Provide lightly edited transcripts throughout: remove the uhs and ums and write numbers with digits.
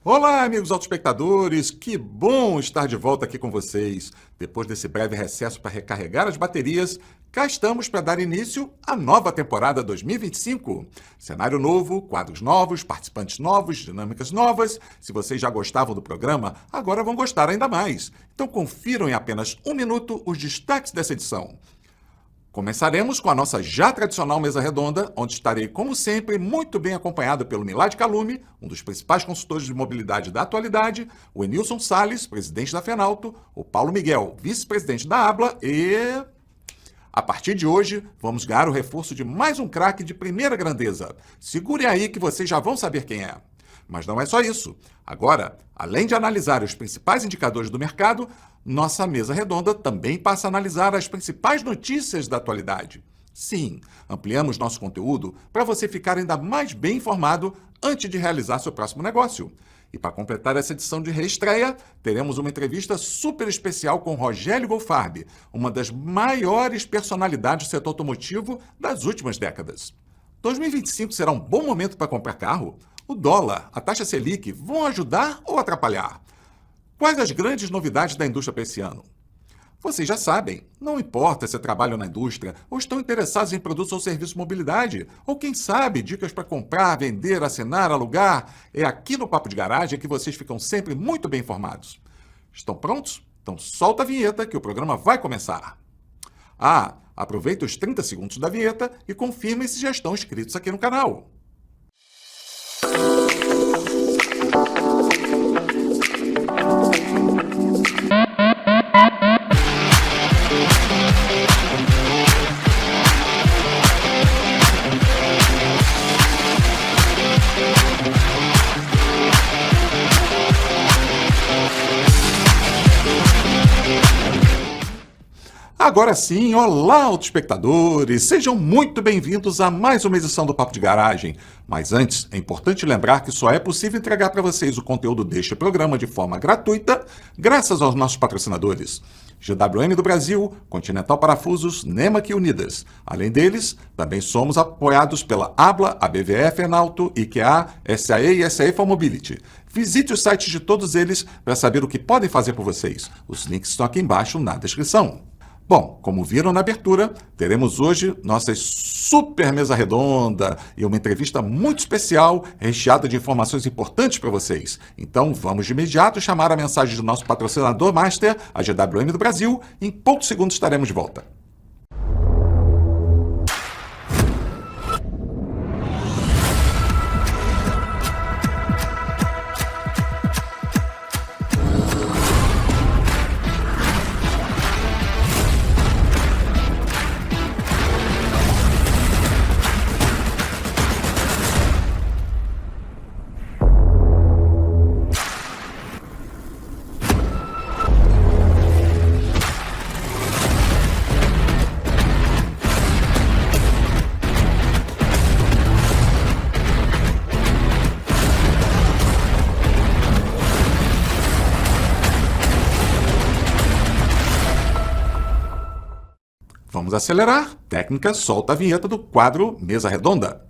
Olá, amigos autoespectadores, que bom estar de volta aqui com vocês. Depois desse breve recesso para recarregar as baterias, cá estamos para dar início à nova temporada 2025. Cenário novo, quadros novos, participantes novos, dinâmicas novas. Se vocês já gostavam do programa, agora vão gostar ainda mais. Então confiram em apenas um minuto os destaques dessa edição. Começaremos com a nossa já tradicional mesa redonda, onde estarei, como sempre, muito bem acompanhado pelo Milad Calume, um dos principais consultores de mobilidade da atualidade, o Enilson Salles, presidente da Fenalto, o Paulo Miguel, vice-presidente da ABLA e... A partir de hoje, vamos ganhar o reforço de mais um craque de primeira grandeza. Segurem aí que vocês já vão saber quem é. Mas não é só isso. Agora, além de analisar os principais indicadores do mercado, nossa mesa redonda também passa a analisar as principais notícias da atualidade. Sim, ampliamos nosso conteúdo para você ficar ainda mais bem informado antes de realizar seu próximo negócio. E para completar essa edição de reestreia, teremos uma entrevista super especial com Rogério Wolfarb, uma das maiores personalidades do setor automotivo das últimas décadas. 2025 será um bom momento para comprar carro? O dólar, a taxa Selic vão ajudar ou atrapalhar? Quais as grandes novidades da indústria para esse ano? Vocês já sabem, não importa se trabalham na indústria ou estão interessados em produtos ou serviços de mobilidade, ou quem sabe dicas para comprar, vender, assinar, alugar, é aqui no Papo de Garagem que vocês ficam sempre muito bem informados. Estão prontos? Então solta a vinheta que o programa vai começar. Aproveita os 30 segundos da vinheta e confirme se já estão inscritos aqui no canal. Agora sim, olá, autoespectadores! Sejam muito bem-vindos a mais uma edição do Papo de Garagem. Mas antes, é importante lembrar que só é possível entregar para vocês o conteúdo deste programa de forma gratuita, graças aos nossos patrocinadores. GWM do Brasil, Continental Parafusos, Nemac e Unidas. Além deles, também somos apoiados pela ABLA, ABVF, Fenalto, IKEA, SAE e SAE for Mobility. Visite os sites de todos eles para saber o que podem fazer por vocês. Os links estão aqui embaixo na descrição. Bom, como viram na abertura, teremos hoje nossa super mesa redonda e uma entrevista muito especial, recheada de informações importantes para vocês. Então, vamos de imediato chamar a mensagem do nosso patrocinador master, a GWM do Brasil. Em poucos segundos estaremos de volta. Vamos acelerar. Técnica, solta a vinheta do quadro Mesa Redonda.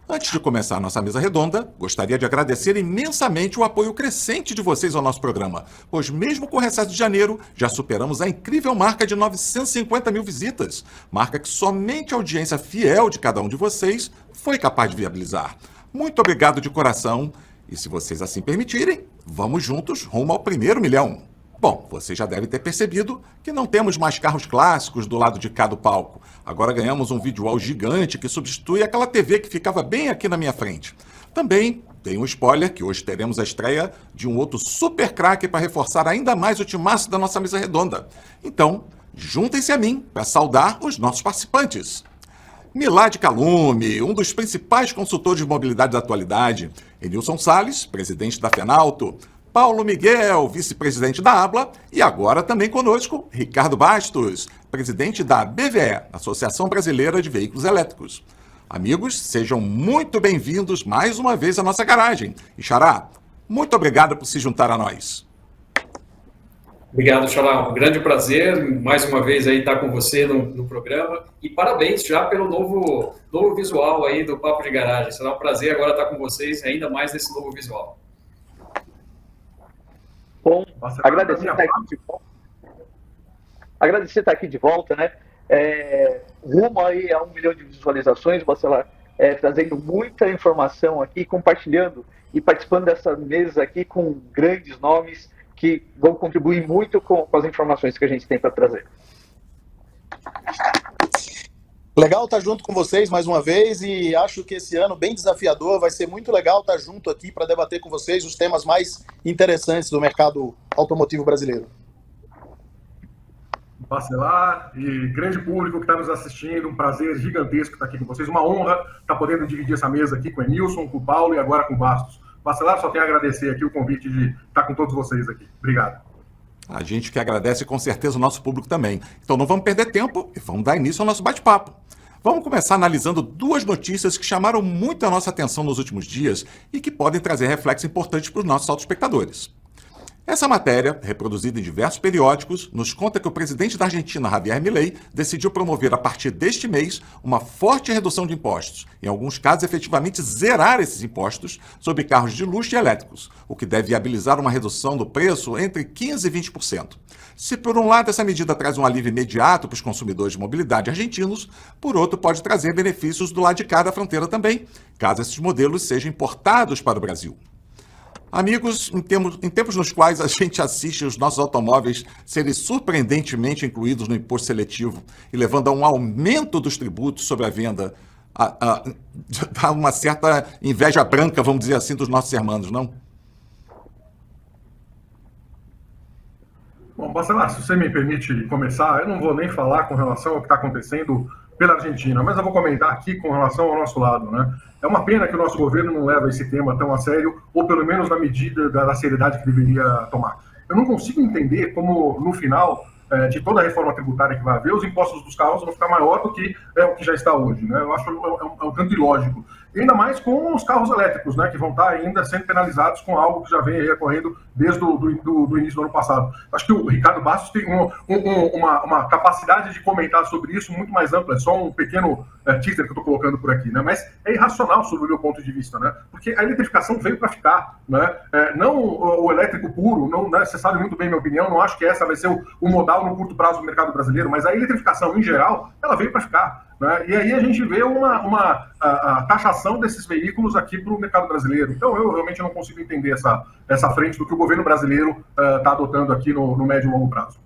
Antes de começar a nossa mesa redonda, gostaria de agradecer imensamente o apoio crescente de vocês ao nosso programa, pois mesmo com o recesso de janeiro, já superamos a incrível marca de 950 mil visitas, marca que somente a audiência fiel de cada um de vocês foi capaz de viabilizar. Muito obrigado de coração. E se vocês assim permitirem, vamos juntos rumo ao primeiro milhão. Bom, você já deve ter percebido que não temos mais carros clássicos do lado de cá do palco. Agora ganhamos um videowall gigante que substitui aquela TV que ficava bem aqui na minha frente. Também tem um spoiler que hoje teremos a estreia de um outro super craque para reforçar ainda mais o timaço da nossa mesa redonda. Então, juntem-se a mim para saudar os nossos participantes. Milad Calume, um dos principais consultores de mobilidade da atualidade. Enilson Salles, presidente da Fenalto. Paulo Miguel, vice-presidente da ABLA. E agora também conosco, Ricardo Bastos, presidente da BVE, Associação Brasileira de Veículos Elétricos. Amigos, sejam muito bem-vindos mais uma vez à nossa garagem. E Xará, muito obrigado por se juntar a nós. Obrigado, Xalá. Um grande prazer, mais uma vez, aí estar com você no programa. E parabéns já pelo novo visual aí do Papo de Garagem. Será um prazer agora estar com vocês, ainda mais nesse novo visual. Bom, agradecer estar aqui de volta, né? Rumo aí a 1 milhão de visualizações, Bacelar, trazendo muita informação aqui, compartilhando e participando dessa mesa aqui com grandes nomes que vão contribuir muito com as informações que a gente tem para trazer. Legal estar junto com vocês mais uma vez e acho que esse ano bem desafiador, vai ser muito legal estar junto aqui para debater com vocês os temas mais interessantes do mercado automotivo brasileiro. Bacelar e grande público que está nos assistindo, um prazer gigantesco estar aqui com vocês, uma honra estar podendo dividir essa mesa aqui com o Enilson, com o Paulo e agora com o Bastos. Bacelar, só tenho a agradecer aqui o convite de estar com todos vocês aqui. Obrigado. A gente que agradece com certeza o nosso público também. Então não vamos perder tempo e vamos dar início ao nosso bate-papo. Vamos começar analisando duas notícias que chamaram muito a nossa atenção nos últimos dias e que podem trazer reflexos importantes para os nossos autoespectadores. Essa matéria, reproduzida em diversos periódicos, nos conta que o presidente da Argentina, Javier Milei, decidiu promover a partir deste mês uma forte redução de impostos, em alguns casos efetivamente zerar esses impostos sobre carros de luxo e elétricos, o que deve viabilizar uma redução do preço entre 15% e 20%. Se por um lado essa medida traz um alívio imediato para os consumidores de mobilidade argentinos, por outro pode trazer benefícios do lado de cá da fronteira também, caso esses modelos sejam importados para o Brasil. Amigos, em tempos nos quais a gente assiste os nossos automóveis serem surpreendentemente incluídos no imposto seletivo e levando a um aumento dos tributos sobre a venda, dá uma certa inveja branca, vamos dizer assim, dos nossos irmãos, não? Bom, Bacelar, se você me permite começar, eu não vou nem falar com relação ao que está acontecendo pela Argentina, mas eu vou comentar aqui com relação ao nosso lado, né? É uma pena que o nosso governo não leva esse tema tão a sério, ou pelo menos na medida da seriedade que deveria tomar. Eu não consigo entender como, no final de toda a reforma tributária que vai haver, os impostos dos carros vão ficar maior do que o que já está hoje, né? Eu acho um tanto ilógico. E ainda mais com os carros elétricos, né, que vão estar ainda sendo penalizados com algo que já vem aí ocorrendo desde do início do ano passado. Acho que o Ricardo Bastos tem uma capacidade de comentar sobre isso muito mais ampla, é só um pequeno teaser que eu estou colocando por aqui, né? Mas é irracional sob o meu ponto de vista, né? Porque a eletrificação veio para ficar, né? Não o elétrico puro, não, né? Você sabe muito bem minha opinião, não acho que essa vai ser o modal no curto prazo do mercado brasileiro, mas a eletrificação em geral, ela veio para ficar. Né? E aí a gente vê a taxação desses veículos aqui para o mercado brasileiro. Então eu realmente não consigo entender essa frente do que o governo brasileiro está adotando aqui no médio e longo prazo.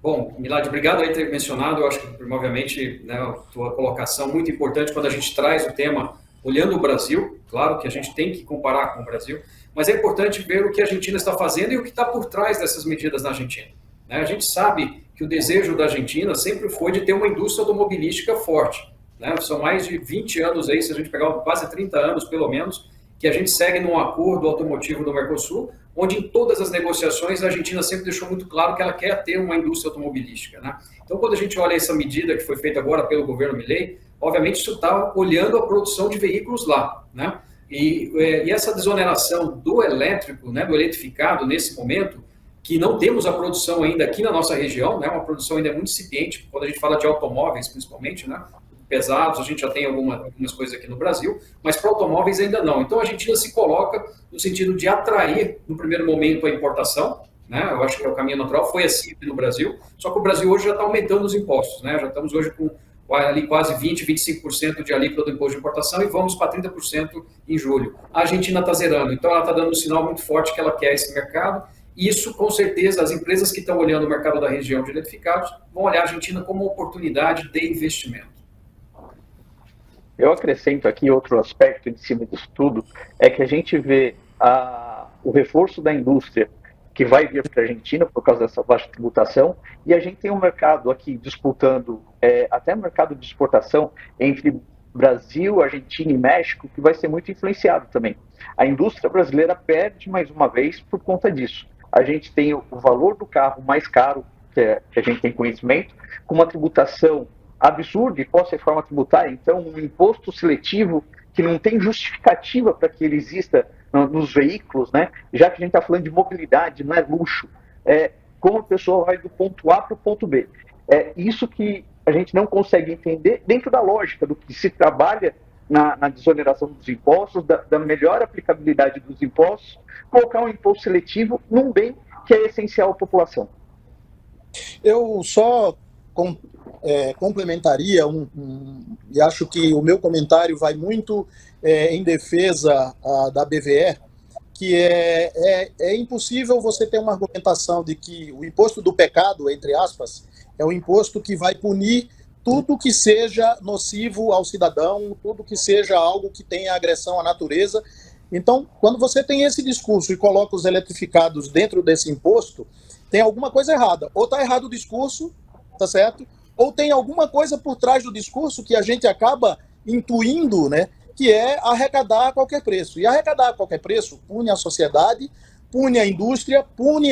Bom, Milad, obrigado aí por ter mencionado. Eu acho que, obviamente, né, a tua colocação muito importante quando a gente traz o tema olhando o Brasil. Claro que a gente tem que comparar com o Brasil, mas é importante ver o que a Argentina está fazendo e o que está por trás dessas medidas na Argentina. A gente sabe que o desejo da Argentina sempre foi de ter uma indústria automobilística forte. Né? São mais de 20 anos aí, se a gente pegar quase 30 anos pelo menos, que a gente segue num acordo automotivo do Mercosul, onde em todas as negociações a Argentina sempre deixou muito claro que ela quer ter uma indústria automobilística. Né? Então, quando a gente olha essa medida que foi feita agora pelo governo Milei, obviamente isso está olhando a produção de veículos lá. Né? E essa desoneração do elétrico, né, do eletrificado nesse momento, que não temos a produção ainda aqui na nossa região, né, uma produção ainda muito incipiente, quando a gente fala de automóveis principalmente, né, pesados, a gente já tem algumas coisas aqui no Brasil, mas para automóveis ainda não. Então a Argentina se coloca no sentido de atrair, no primeiro momento, a importação, né, eu acho que é o caminho natural, foi assim no Brasil, só que o Brasil hoje já está aumentando os impostos, né, já estamos hoje com ali quase 20%, 25% de alíquota do imposto de importação e vamos para 30% em julho. A Argentina está zerando, então ela está dando um sinal muito forte que ela quer esse mercado. Isso, com certeza, as empresas que estão olhando o mercado da região de eletrificados vão olhar a Argentina como uma oportunidade de investimento. Eu acrescento aqui outro aspecto em cima disso tudo, é que a gente vê o reforço da indústria que vai vir para a Argentina por causa dessa baixa tributação, e a gente tem um mercado aqui disputando, até mercado de exportação entre Brasil, Argentina e México, que vai ser muito influenciado também. A indústria brasileira perde mais uma vez por conta disso. A gente tem o valor do carro mais caro, que a gente tem conhecimento, com uma tributação absurda e pós-reforma tributária, então um imposto seletivo que não tem justificativa para que ele exista nos veículos, né? Já que a gente está falando de mobilidade, não é luxo, como a pessoa vai do ponto A para o ponto B. É isso que a gente não consegue entender dentro da lógica do que se trabalha na desoneração dos impostos, da melhor aplicabilidade dos impostos, colocar um imposto seletivo num bem que é essencial à população. Eu só complementaria, e acho que o meu comentário vai muito em defesa da BVE, que é impossível você ter uma argumentação de que o imposto do pecado, entre aspas, é um imposto que vai punir tudo que seja nocivo ao cidadão, tudo que seja algo que tenha agressão à natureza. Então, quando você tem esse discurso e coloca os eletrificados dentro desse imposto, tem alguma coisa errada. Ou está errado o discurso, tá certo? Ou tem alguma coisa por trás do discurso que a gente acaba intuindo, né? Que é arrecadar a qualquer preço. E arrecadar a qualquer preço pune a sociedade, pune a indústria, pune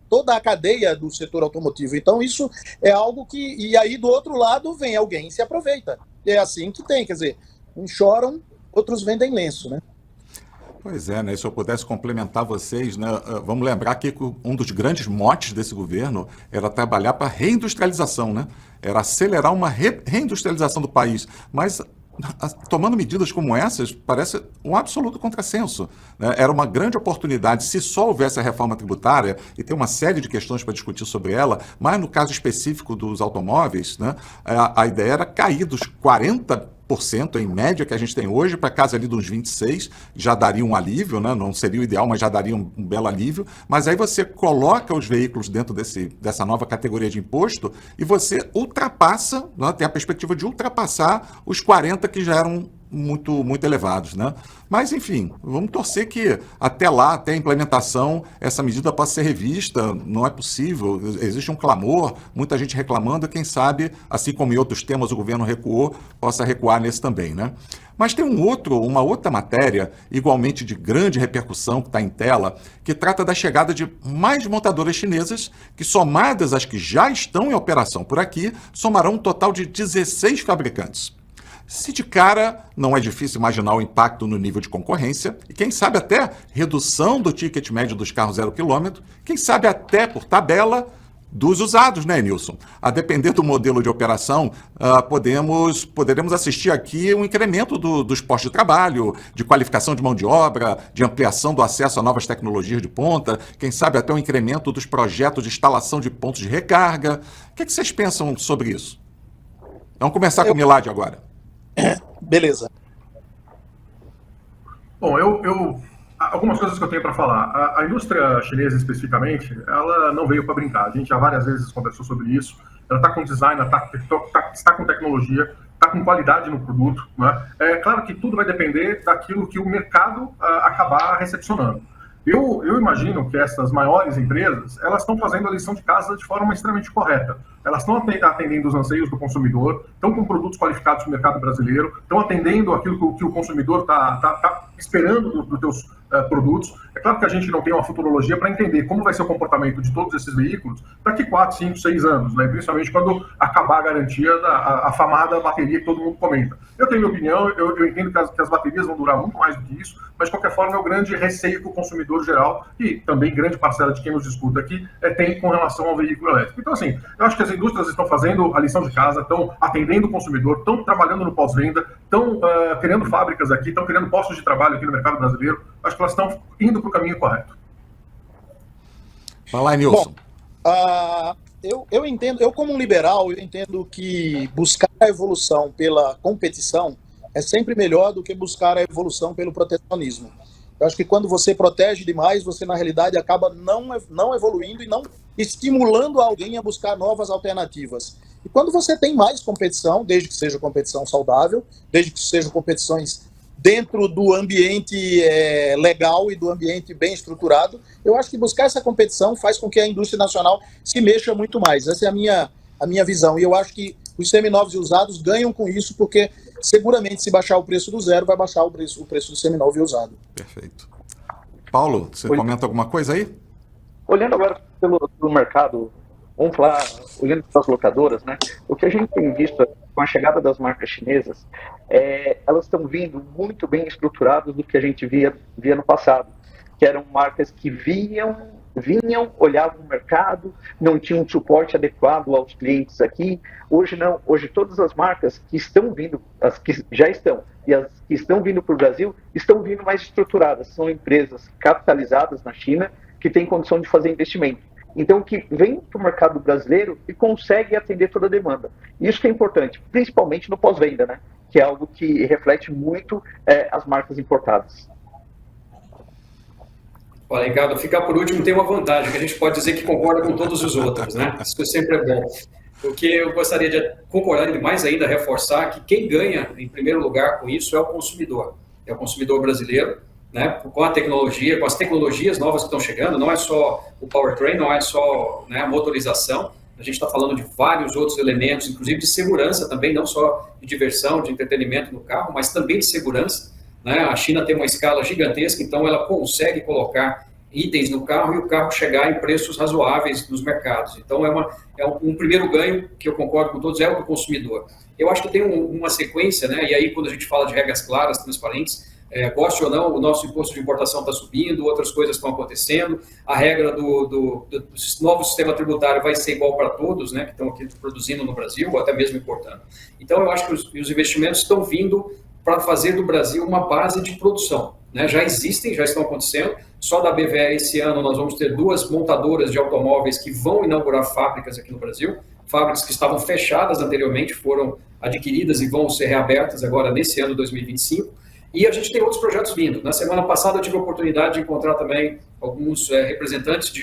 toda a cadeia do setor automotivo. Então, isso é algo que... E aí, do outro lado, vem alguém e se aproveita. É assim que tem, quer dizer, uns choram, outros vendem lenço, né? Pois é, né? Se eu pudesse complementar vocês, né? Vamos lembrar que um dos grandes motes desse governo era trabalhar para reindustrialização, né? Era acelerar uma reindustrialização do país. Mas tomando medidas como essas, parece um absoluto contrassenso, né? Era uma grande oportunidade, se só houvesse a reforma tributária, e tem uma série de questões para discutir sobre ela, mas no caso específico dos automóveis, né? A ideia era cair dos 40% em média que a gente tem hoje, para casa ali dos 26%, já daria um alívio, né? Não seria o ideal, mas já daria um belo alívio. Mas aí você coloca os veículos dentro dessa nova categoria de imposto e você ultrapassa, né? Tem a perspectiva de ultrapassar os 40% que já eram muito, muito elevados, né? Mas, enfim, vamos torcer que até lá, até a implementação, essa medida possa ser revista. Não é possível, existe um clamor, muita gente reclamando, quem sabe, assim como em outros temas o governo recuou, possa recuar nesse também, né? Mas tem uma outra matéria, igualmente de grande repercussão, que está em tela, que trata da chegada de mais montadoras chinesas, que somadas às que já estão em operação por aqui, somarão um total de 16 fabricantes. Se de cara não é difícil imaginar o impacto no nível de concorrência, e quem sabe até redução do ticket médio dos carros 0 km, quem sabe até por tabela dos usados, né, Nilson? A depender do modelo de operação, poderemos assistir aqui um incremento dos postos de trabalho, de qualificação de mão de obra, de ampliação do acesso a novas tecnologias de ponta, quem sabe até um incremento dos projetos de instalação de pontos de recarga. O que vocês pensam sobre isso? Vamos começar com o Milad agora. Beleza. Bom, algumas coisas que eu tenho para falar. A indústria chinesa, especificamente, ela não veio para brincar. A gente já várias vezes conversou sobre isso. Ela está com design, está com tecnologia, está com qualidade no produto, né? É claro que tudo vai depender daquilo que o mercado acabar recepcionando. Eu imagino que essas maiores empresas, elas estão fazendo a lição de casa de forma extremamente correta. Elas estão atendendo os anseios do consumidor, estão com produtos qualificados no mercado brasileiro, estão atendendo aquilo que o consumidor está esperando dos teus produtos. É claro que a gente não tem uma futurologia para entender como vai ser o comportamento de todos esses veículos daqui 4, 5, 6 anos, né? Principalmente quando acabar a garantia da afamada bateria que todo mundo comenta. Eu tenho minha opinião, eu entendo que as baterias vão durar muito mais do que isso, mas de qualquer forma é o grande receio que o consumidor geral, e também grande parcela de quem nos escuta aqui, tem com relação ao veículo elétrico. Então, assim, eu acho que as indústrias estão fazendo a lição de casa, estão atendendo o consumidor, estão trabalhando no pós-venda, estão criando fábricas aqui, estão criando postos de trabalho aqui no mercado brasileiro. Acho que elas estão indo para o caminho correto. Fala aí, Nilson. Bom, eu entendo, eu como um liberal, eu entendo que buscar a evolução pela competição é sempre melhor do que buscar a evolução pelo protecionismo. Eu acho que quando você protege demais, você na realidade acaba não evoluindo e não estimulando alguém a buscar novas alternativas. E quando você tem mais competição, desde que seja competição saudável, desde que sejam competições dentro do ambiente legal e do ambiente bem estruturado, eu acho que buscar essa competição faz com que a indústria nacional se mexa muito mais. Essa é a minha visão. E eu acho que os seminovos e usados ganham com isso, porque seguramente se baixar o preço do zero, vai baixar o preço do seminovo e usado. Perfeito. Paulo, você comenta alguma coisa aí? Olhando agora pelo mercado, vamos falar, olhando para as locadoras, né? O que a gente tem visto com a chegada das marcas chinesas, elas estão vindo muito bem estruturadas do que a gente via no passado, que eram marcas que vinham, olhavam o mercado, não tinham um suporte adequado aos clientes aqui. Hoje não, hoje todas as marcas que estão vindo, as que já estão, e as que estão vindo para o Brasil, estão vindo mais estruturadas. São empresas capitalizadas na China, que têm condição de fazer investimento. Então, que vem para o mercado brasileiro e consegue atender toda a demanda. Isso que é importante, principalmente no pós-venda, né? Que é algo que reflete muito as marcas importadas. Olha, Ricardo, ficar por último tem uma vantagem, que a gente pode dizer que concorda com todos os outros, né? Isso sempre é bom. Porque eu gostaria de concordar e mais ainda reforçar que quem ganha, em primeiro lugar, com isso é o consumidor. É o consumidor brasileiro, né? Com a tecnologia, com as tecnologias novas que estão chegando, não é só o powertrain, não é só, né, a motorização, a gente está falando de vários outros elementos, inclusive de segurança também, não só de diversão, de entretenimento no carro, mas também de segurança. Né? A China tem uma escala gigantesca, então ela consegue colocar itens no carro e o carro chegar em preços razoáveis nos mercados. Então, um primeiro ganho, que eu concordo com todos, é o do consumidor. Eu acho que tem uma sequência, né? E aí quando a gente fala de regras claras, transparentes, goste ou não, o nosso imposto de importação está subindo, outras coisas estão acontecendo, a regra do novo sistema tributário vai ser igual para todos, né, que estão aqui produzindo no Brasil, ou até mesmo importando. Então, eu acho que os investimentos estão vindo para fazer do Brasil uma base de produção. Né? Já existem, já estão acontecendo. Só da BVE esse ano nós vamos ter 2 montadoras de automóveis que vão inaugurar fábricas aqui no Brasil. Fábricas que estavam fechadas anteriormente foram adquiridas e vão ser reabertas agora nesse ano 2025. E a gente tem outros projetos vindo. Na semana passada eu tive a oportunidade de encontrar também alguns representantes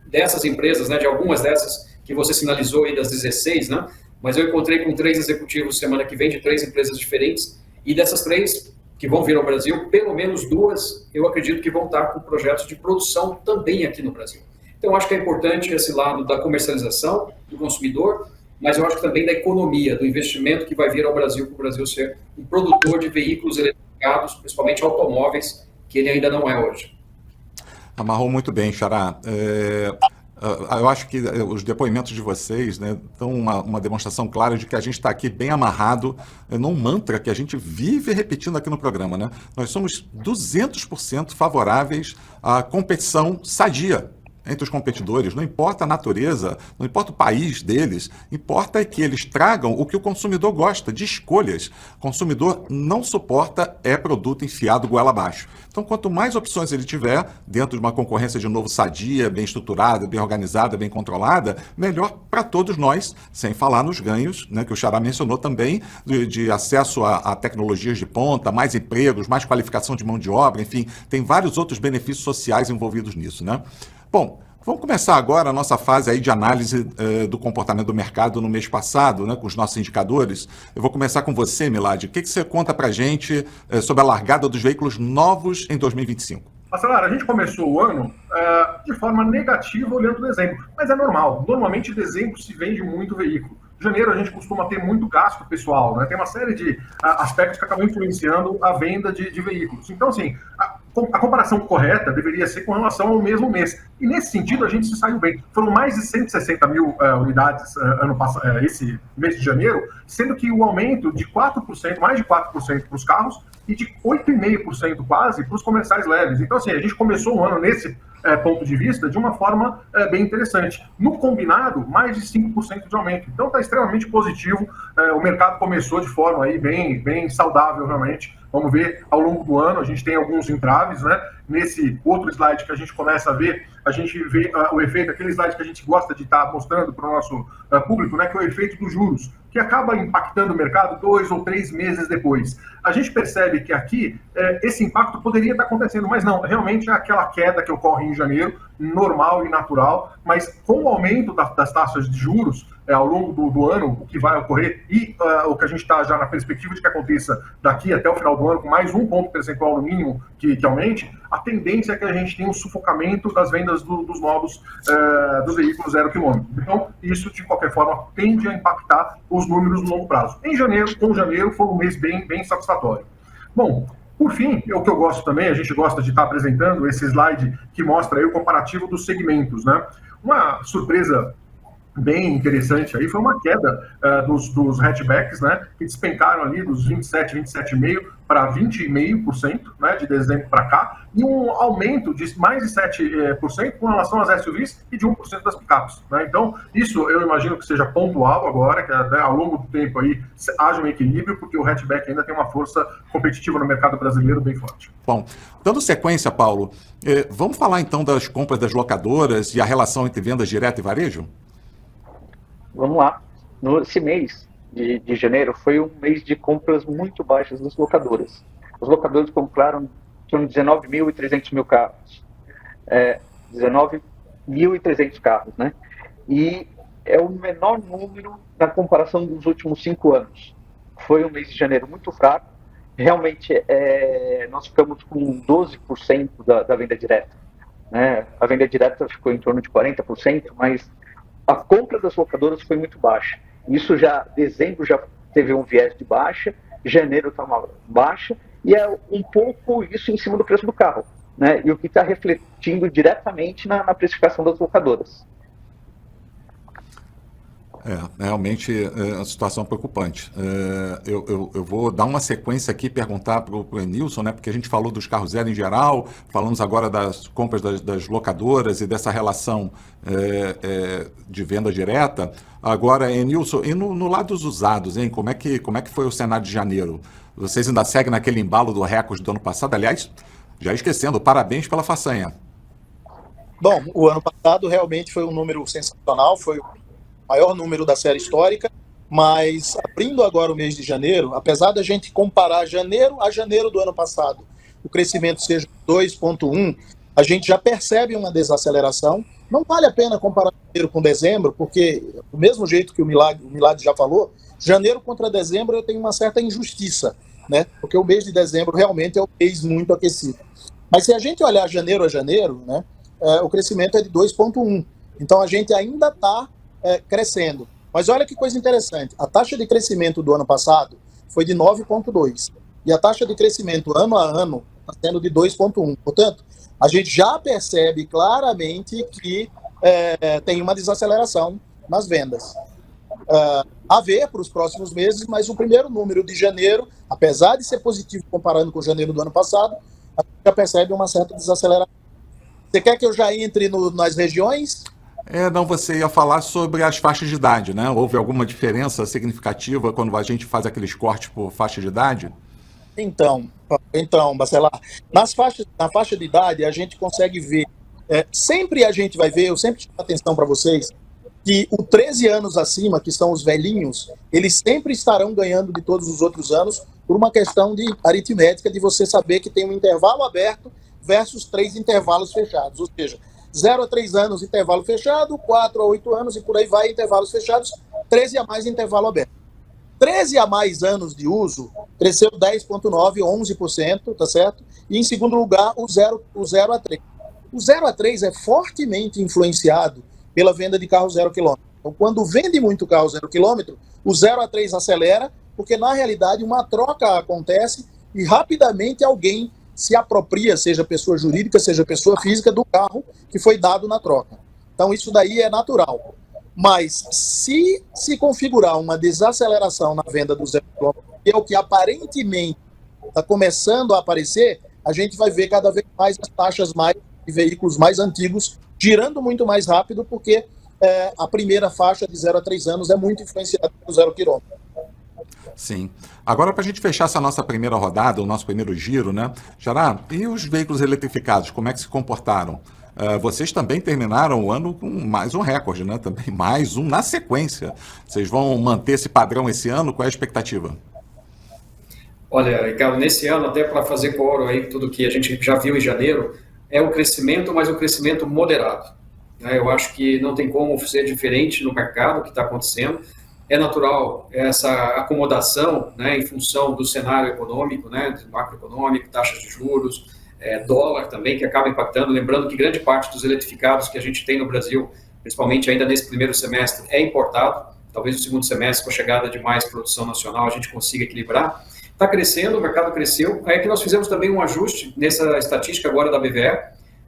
dessas empresas, né, de algumas dessas que você sinalizou aí das 16, né? Mas eu encontrei com 3 executivos semana que vem de 3 empresas diferentes. E dessas 3 que vão vir ao Brasil, pelo menos 2, eu acredito que vão estar com projetos de produção também aqui no Brasil. Então, eu acho que é importante esse lado da comercialização do consumidor, mas eu acho que também da economia, do investimento que vai vir ao Brasil, para o Brasil ser um produtor de veículos eletrificados, principalmente automóveis, que ele ainda não é hoje. Amarrou muito bem, Xará. Eu acho que os depoimentos de vocês, né, dão uma demonstração clara de que a gente está aqui bem amarrado num mantra que a gente vive repetindo aqui no programa. Né? Nós somos 200% favoráveis à competição sadia entre os competidores, não importa a natureza, não importa o país deles, importa é que eles tragam o que o consumidor gosta, de escolhas. O consumidor não suporta produto enfiado goela abaixo. Então, quanto mais opções ele tiver, dentro de uma concorrência de novo sadia, bem estruturada, bem organizada, bem controlada, melhor para todos nós, sem falar nos ganhos, né, que o Xará mencionou também, de acesso a tecnologias de ponta, mais empregos, mais qualificação de mão de obra, enfim, tem vários outros benefícios sociais envolvidos nisso, né? Bom, vamos começar agora a nossa fase aí de análise do comportamento do mercado no mês passado, né, com os nossos indicadores. Eu vou começar com você, Milad. O que você conta para a gente sobre a largada dos veículos novos em 2025? Bacelar, a gente começou o ano de forma negativa olhando dezembro, mas é normal. Normalmente, em dezembro se vende muito veículo. Em janeiro a gente costuma ter muito gasto pessoal, né? Tem uma série de aspectos que acabam influenciando a venda de veículos. Então, assim, a comparação correta deveria ser com relação ao mesmo mês. E nesse sentido a gente se saiu bem. Foram mais de 160 mil unidades esse mês de janeiro, sendo que o aumento de 4%, mais de 4% para os carros e de 8,5% quase para os comerciais leves. Então, assim, a gente começou o ano nesse ponto de vista de uma forma bem interessante. No combinado, mais de 5% de aumento. Então está extremamente positivo. O mercado começou de forma aí bem saudável, realmente. Vamos ver ao longo do ano, a gente tem alguns entraves, né? Nesse outro slide que a gente começa a ver, a gente vê o efeito, aquele slide que a gente gosta de estar mostrando para o nosso público, né? Que é o efeito dos juros, que acaba impactando o mercado 2 ou 3 meses depois. A gente percebe que aqui esse impacto poderia estar acontecendo, mas não, realmente é aquela queda que ocorre em janeiro, normal e natural, mas com o aumento das taxas de juros ao longo do ano, o que vai ocorrer, e o que a gente está já na perspectiva de que aconteça daqui até o final do ano, com mais 1 ponto percentual no mínimo que aumente, a tendência é que a gente tenha um sufocamento das vendas dos novos dos veículos 0 km. Então, isso, de qualquer forma, tende a impactar os números no longo prazo. Com janeiro, foi um mês bem satisfatório. Bom, por fim, o que eu gosto também, a gente gosta de estar apresentando esse slide que mostra aí o comparativo dos segmentos, né? Uma surpresa bem interessante aí foi uma queda dos hatchbacks, né, que despencaram ali dos 27,5% para 20,5%, né, de dezembro para cá, e um aumento de mais de 7% com relação às SUVs e de 1% das picapes, né? Então, isso eu imagino que seja pontual agora, que ao longo do tempo aí haja um equilíbrio, porque o hatchback ainda tem uma força competitiva no mercado brasileiro bem forte. Bom, dando sequência, Paulo, vamos falar então das compras das locadoras e a relação entre vendas direta e varejo? Vamos lá. Esse mês de janeiro foi um mês de compras muito baixas das locadoras. As locadoras compraram em torno de 19.300 mil carros. 19.300 carros, né? E é o menor número na comparação dos últimos 5 anos. Foi um mês de janeiro muito fraco. Realmente, nós ficamos com 12% da venda direta, né? A venda direta ficou em torno de 40%, mas a compra das locadoras foi muito baixa. Isso dezembro já teve um viés de baixa, janeiro está uma baixa, e é um pouco isso em cima do preço do carro, né? E o que está refletindo diretamente na precificação das locadoras. Realmente é uma situação preocupante. Eu vou dar uma sequência aqui e perguntar para o Enilson, né, porque a gente falou dos carros zero em geral, falamos agora das compras das locadoras e dessa relação de venda direta. Agora, Enilson, e no lado dos usados, hein, como é que foi o cenário de janeiro? Vocês ainda seguem naquele embalo do recorde do ano passado? Aliás, já esquecendo, parabéns pela façanha. Bom, o ano passado realmente foi um número sensacional, foi o maior número da série histórica, mas abrindo agora o mês de janeiro, apesar da gente comparar janeiro a janeiro do ano passado, o crescimento seja 2,1%, a gente já percebe uma desaceleração. Não vale a pena comparar janeiro com dezembro, porque, do mesmo jeito que o Milad já falou, janeiro contra dezembro eu tenho uma certa injustiça, né? Porque o mês de dezembro realmente é um mês muito aquecido. Mas se a gente olhar janeiro a janeiro, né, o crescimento é de 2,1%. Então a gente ainda está crescendo. Mas olha que coisa interessante, a taxa de crescimento do ano passado foi de 9,2%, e a taxa de crescimento ano a ano está sendo de 2,1%. Portanto, a gente já percebe claramente que tem uma desaceleração nas vendas. A ver para os próximos meses, mas o primeiro número de janeiro, apesar de ser positivo comparando com janeiro do ano passado, a gente já percebe uma certa desaceleração. Você quer que eu já entre nas regiões? Não, você ia falar sobre as faixas de idade, né? Houve alguma diferença significativa quando a gente faz aqueles cortes por faixa de idade? Então, Bacelar, na faixa de idade a gente consegue ver, sempre a gente vai ver, eu sempre chamo a atenção para vocês, que o 13 anos acima, que são os velhinhos, eles sempre estarão ganhando de todos os outros anos por uma questão de aritmética, de você saber que tem um intervalo aberto versus 3 intervalos fechados, ou seja, 0 a 3 anos, intervalo fechado, 4 a 8 anos e por aí vai, intervalos fechados, 13 a mais, intervalo aberto. 13 a mais anos de uso, cresceu 10,9%, 11%, tá certo? E em segundo lugar, o 0 a 3. O 0 a 3 é fortemente influenciado pela venda de carro 0 km. Então, quando vende muito carro 0 km, o 0 a 3 acelera, porque na realidade uma troca acontece e rapidamente alguém se apropria, seja pessoa jurídica, seja pessoa física, do carro que foi dado na troca. Então isso daí é natural. Mas se configurar uma desaceleração na venda do 0 km, que é o que aparentemente está começando a aparecer, a gente vai ver cada vez mais as taxas de veículos mais antigos girando muito mais rápido, porque a primeira faixa de 0 a 3 anos é muito influenciada pelo 0 km. Sim. Agora, para a gente fechar essa nossa primeira rodada, o nosso primeiro giro, né? Jará, e os veículos eletrificados, como é que se comportaram? Vocês também terminaram o ano com mais um recorde, né? Também mais um na sequência. Vocês vão manter esse padrão esse ano? Qual é a expectativa? Olha, Ricardo, nesse ano, até para fazer coro aí, tudo que a gente já viu em janeiro, é um crescimento, mas um crescimento moderado. Eu acho que não tem como ser diferente no mercado que está acontecendo. É natural essa acomodação, né, em função do cenário econômico, né, macroeconômico, taxas de juros, dólar também, que acaba impactando. Lembrando que grande parte dos eletrificados que a gente tem no Brasil, principalmente ainda nesse primeiro semestre, é importado. Talvez no segundo semestre, com a chegada de mais produção nacional, a gente consiga equilibrar. Está crescendo, o mercado cresceu. Aí é que nós fizemos também um ajuste nessa estatística agora da BVE.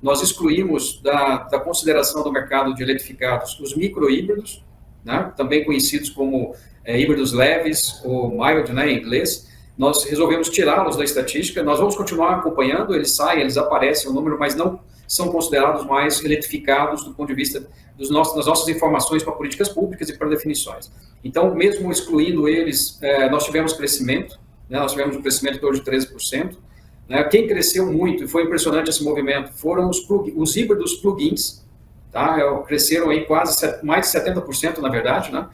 Nós excluímos da consideração do mercado de eletrificados os micro-híbridos, né, também conhecidos como híbridos leves ou mild, né, em inglês. Nós resolvemos tirá-los da estatística. Nós vamos continuar acompanhando, eles saem, eles aparecem o número, mas não são considerados mais eletrificados do ponto de vista das nossas informações para políticas públicas e para definições. Então, mesmo excluindo eles, nós tivemos crescimento, né, nós tivemos um crescimento de 13%. Né, quem cresceu muito, e foi impressionante esse movimento, foram os híbridos plugins, tá, cresceram aí quase mais de 70%, na verdade, né,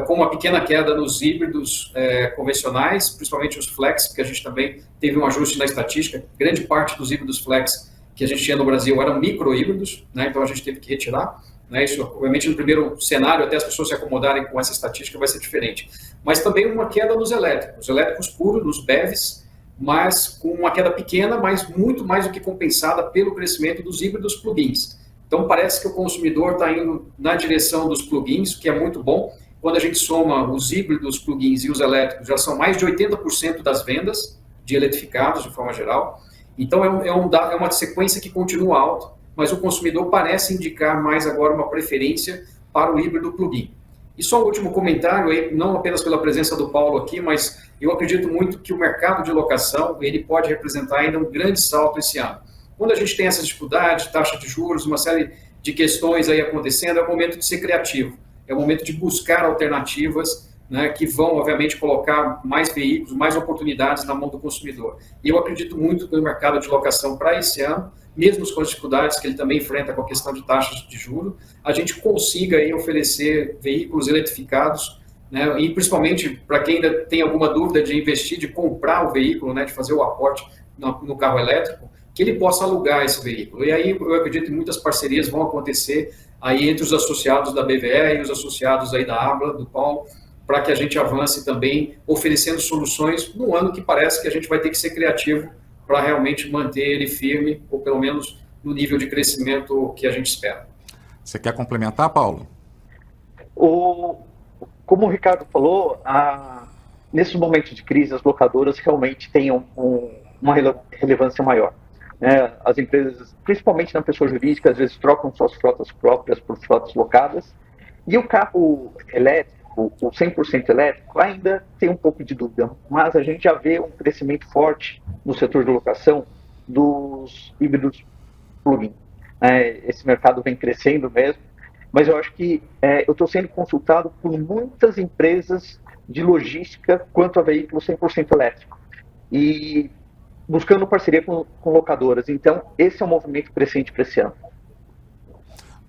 com uma pequena queda nos híbridos convencionais, principalmente os flex, porque a gente também teve um ajuste na estatística. Grande parte dos híbridos flex que a gente tinha no Brasil eram micro-híbridos, né, então a gente teve que retirar. Né, isso, obviamente, no primeiro cenário, até as pessoas se acomodarem com essa estatística, vai ser diferente. Mas também uma queda nos elétricos puros, nos BEVs, mas com uma queda pequena, mas muito mais do que compensada pelo crescimento dos híbridos plugins. Então, parece que o consumidor está indo na direção dos plugins, o que é muito bom. Quando a gente soma os híbridos plugins e os elétricos, já são mais de 80% das vendas de eletrificados, de forma geral. Então, é uma sequência que continua alta, mas o consumidor parece indicar mais agora uma preferência para o híbrido plug-in. E só um último comentário, aí, não apenas pela presença do Paulo aqui, mas eu acredito muito que o mercado de locação ele pode representar ainda um grande salto esse ano. Quando a gente tem essas dificuldades, taxa de juros, uma série de questões aí acontecendo, é o momento de ser criativo, é o momento de buscar alternativas, né, que vão, obviamente, colocar mais veículos, mais oportunidades na mão do consumidor. E eu acredito muito que o mercado de locação para esse ano, mesmo com as dificuldades que ele também enfrenta com a questão de taxas de juros, a gente consiga aí oferecer veículos eletrificados, né, e principalmente para quem ainda tem alguma dúvida de investir, de comprar o veículo, né, de fazer o aporte no carro elétrico, que ele possa alugar esse veículo. E aí eu acredito que muitas parcerias vão acontecer aí entre os associados da BVE e os associados aí da ABLA, do Paulo, para que a gente avance também oferecendo soluções num ano que parece que a gente vai ter que ser criativo para realmente manter ele firme, ou pelo menos no nível de crescimento que a gente espera. Você quer complementar, Paulo? Como o Ricardo falou, nesses momentos de crise, as locadoras realmente têm uma relevância maior. As empresas, principalmente na pessoa jurídica, às vezes trocam suas frotas próprias por frotas locadas, e o carro elétrico, o 100% elétrico, ainda tem um pouco de dúvida, mas a gente já vê um crescimento forte no setor de locação dos híbridos plug-in. Esse mercado vem crescendo mesmo, mas eu acho que eu estou sendo consultado por muitas empresas de logística quanto a veículo 100% elétrico, e buscando parceria com locadoras. Então, esse é um movimento crescente para esse ano.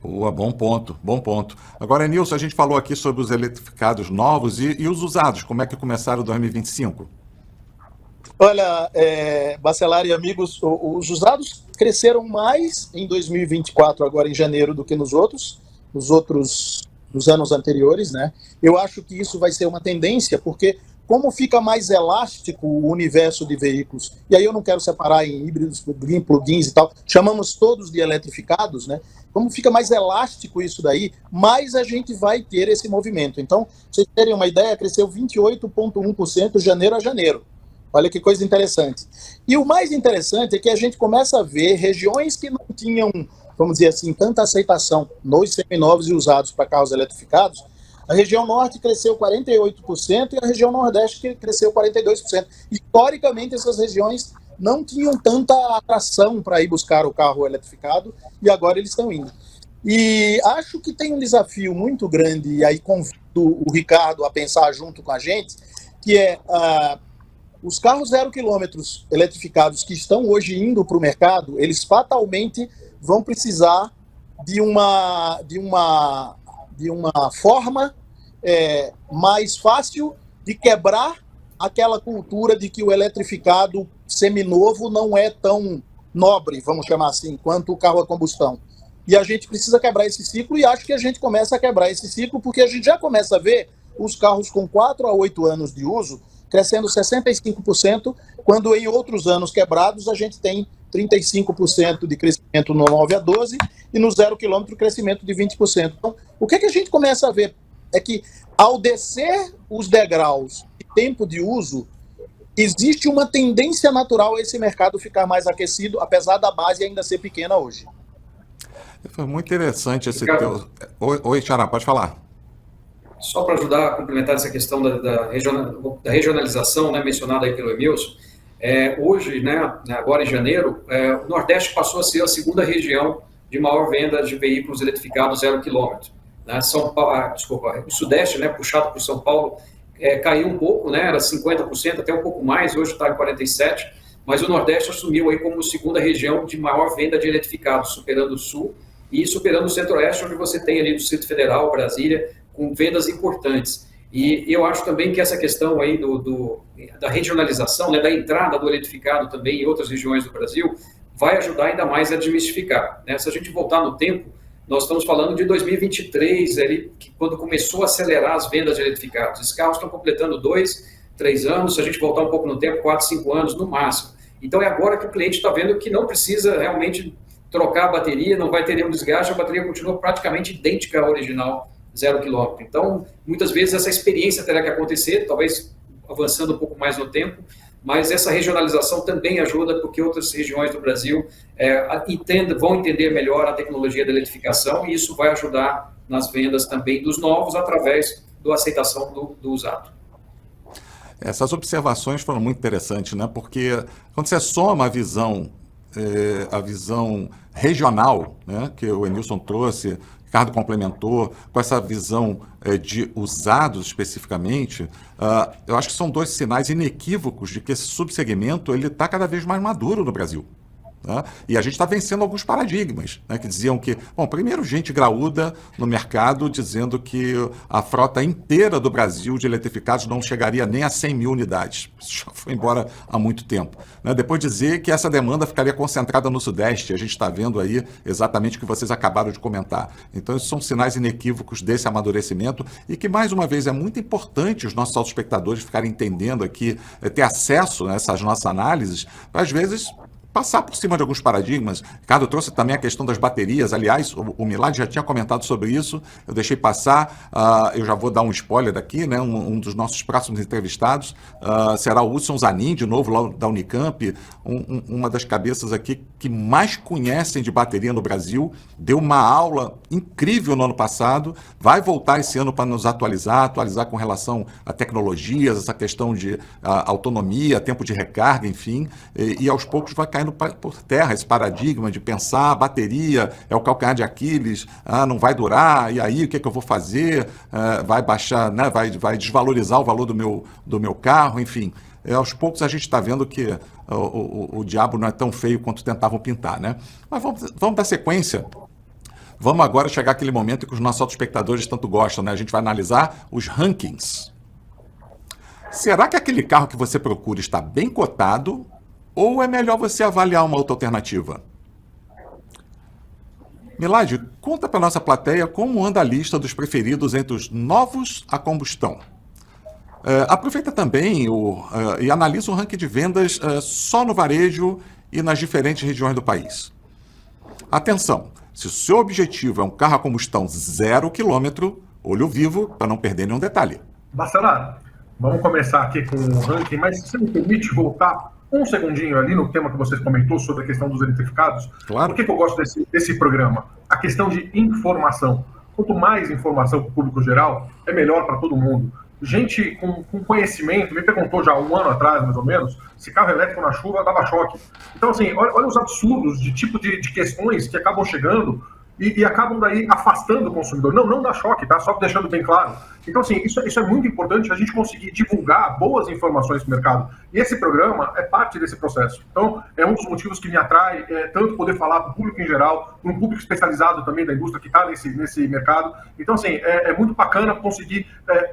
Boa, bom ponto, bom ponto. Agora, Nilson, a gente falou aqui sobre os eletrificados novos e os usados. Como é que começaram o 2025? Olha, Bacelar e amigos, os usados cresceram mais em 2024, agora em janeiro, do que nos anos anteriores, né? Eu acho que isso vai ser uma tendência, porque como fica mais elástico o universo de veículos, e aí eu não quero separar em híbridos, plugins e tal, chamamos todos de eletrificados, né? Como fica mais elástico isso daí, mais a gente vai ter esse movimento. Então, pra vocês terem uma ideia, cresceu 28,1% de janeiro a janeiro. Olha que coisa interessante. E o mais interessante é que a gente começa a ver regiões que não tinham, vamos dizer assim, tanta aceitação nos seminovos e usados para carros eletrificados. A região norte cresceu 48% e a região nordeste cresceu 42%. Historicamente, essas regiões não tinham tanta atração para ir buscar o carro eletrificado e agora eles estão indo. E acho que tem um desafio muito grande, e aí convido o Ricardo a pensar junto com a gente, que é os carros 0 km eletrificados que estão hoje indo para o mercado, eles fatalmente vão precisar de uma forma mais fácil de quebrar aquela cultura de que o eletrificado seminovo não é tão nobre, vamos chamar assim, quanto o carro a combustão. E a gente precisa quebrar esse ciclo, e acho que a gente começa a quebrar esse ciclo, porque a gente já começa a ver os carros com 4 a 8 anos de uso crescendo 65%, quando em outros anos quebrados a gente tem 35% de crescimento no 9 a 12 e no 0 km crescimento de 20%. Então, o que a gente começa a ver é que, ao descer os degraus de tempo de uso, existe uma tendência natural a esse mercado ficar mais aquecido, apesar da base ainda ser pequena hoje. Foi muito interessante esse teu... Oi, Xará, pode falar. Só para ajudar a complementar essa questão da regionalização, né, mencionada aí pelo Emilson, hoje, né, agora em janeiro, o Nordeste passou a ser a segunda região de maior venda de veículos eletrificados 0 km. Né? O Sudeste, né, puxado por São Paulo, caiu um pouco, né, era 50%, até um pouco mais, hoje está em 47%, mas o Nordeste assumiu aí como segunda região de maior venda de eletrificados, superando o Sul e superando o Centro-Oeste, onde você tem ali do Distrito Federal, Brasília, com vendas importantes. E eu acho também que essa questão aí da regionalização, né, da entrada do eletrificado também em outras regiões do Brasil, vai ajudar ainda mais a desmistificar. Né? Se a gente voltar no tempo, nós estamos falando de 2023, quando começou a acelerar as vendas de eletrificados. Esses carros estão completando 2, 3 anos, se a gente voltar um pouco no tempo, 4, 5 anos no máximo. Então é agora que o cliente está vendo que não precisa realmente trocar a bateria, não vai ter nenhum desgaste, a bateria continua praticamente idêntica à original 0 km. Então, muitas vezes essa experiência terá que acontecer, talvez avançando um pouco mais no tempo, mas essa regionalização também ajuda porque outras regiões do Brasil vão entender melhor a tecnologia da eletrificação e isso vai ajudar nas vendas também dos novos através da aceitação do usado. Essas observações foram muito interessantes, né? Porque quando você soma a visão regional, né, que o Emilson trouxe, Ricardo complementou, com essa visão de usados especificamente, eu acho que são 2 sinais inequívocos de que esse subsegmento está cada vez mais maduro no Brasil. Né? E a gente está vencendo alguns paradigmas, né, que diziam que, bom, primeiro gente graúda no mercado dizendo que a frota inteira do Brasil de eletrificados não chegaria nem a 100 mil unidades. Isso já foi embora há muito tempo. Né? Depois dizer que essa demanda ficaria concentrada no Sudeste. A gente está vendo aí exatamente o que vocês acabaram de comentar. Então, esses são sinais inequívocos desse amadurecimento e que, mais uma vez, é muito importante os nossos autoespectadores ficarem entendendo aqui, ter acesso a essas nossas análises, para, às vezes, passar por cima de alguns paradigmas. Ricardo trouxe também a questão das baterias. Aliás, o Milad já tinha comentado sobre isso, eu deixei passar, eu já vou dar um spoiler daqui, né? Um dos nossos próximos entrevistados será o Hudson Zanin, de novo, lá da Unicamp, uma das cabeças aqui que mais conhecem de bateria no Brasil, deu uma aula incrível no ano passado, vai voltar esse ano para nos atualizar com relação a tecnologias, essa questão de autonomia, tempo de recarga, enfim, e aos poucos vai cair por terra esse paradigma de pensar a bateria é o calcanhar de Aquiles, não vai durar, e aí o que é que eu vou fazer? Vai baixar, né? vai desvalorizar o valor do meu carro, enfim. Aos poucos a gente está vendo que o diabo não é tão feio quanto tentavam pintar, né? Mas vamos dar sequência. Vamos agora chegar àquele momento que os nossos autoespectadores tanto gostam, né? A gente vai analisar os rankings. Será que aquele carro que você procura está bem cotado? Ou é melhor você avaliar uma outra alternativa? Milad, conta para a nossa plateia como anda a lista dos preferidos entre os novos a combustão. Aproveita também e analisa o ranking de vendas só no varejo e nas diferentes regiões do país. Atenção, se o seu objetivo é um carro a combustão 0 km, olho vivo para não perder nenhum detalhe. Bacelar, vamos começar aqui com o ranking, mas se você me permite voltar um segundinho ali no tema que você comentou sobre a questão dos eletrificados. Claro. Por que eu gosto desse programa? A questão de informação. Quanto mais informação para o público geral, é melhor para todo mundo. Gente com conhecimento me perguntou já um ano atrás, mais ou menos, se carro elétrico na chuva dava choque. Então, assim, olha os absurdos de tipo de questões que acabam chegando e acabam daí afastando o consumidor. Não dá choque, tá? Só deixando bem claro. Então, assim, isso é muito importante, a gente conseguir divulgar boas informações para o mercado. E esse programa é parte desse processo. Então, é um dos motivos que me atrai, tanto poder falar para o público em geral, para um público especializado também da indústria que está nesse mercado. Então, assim, é muito bacana conseguir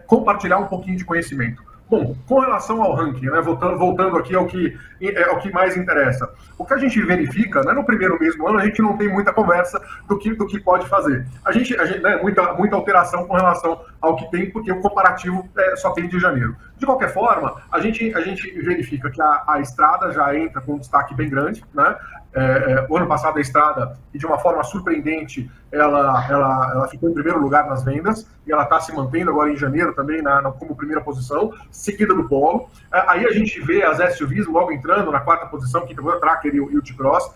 compartilhar um pouquinho de conhecimento. Bom, com relação ao ranking, né, voltando aqui ao que mais interessa, o que a gente verifica, né, no primeiro mesmo ano, a gente não tem muita conversa do que pode fazer. A gente né, muita alteração com relação ao que tem, porque o comparativo só tem de janeiro. De qualquer forma, a gente verifica que a estrada já entra com um destaque bem grande, né? O ano passado a estrada, e de uma forma surpreendente, ela ficou em primeiro lugar nas vendas, e ela está se mantendo agora em janeiro também como primeira posição, seguida do Polo. Aí a gente vê as SUVs logo entrando na quarta posição, que tem o Tracker e o T-Cross.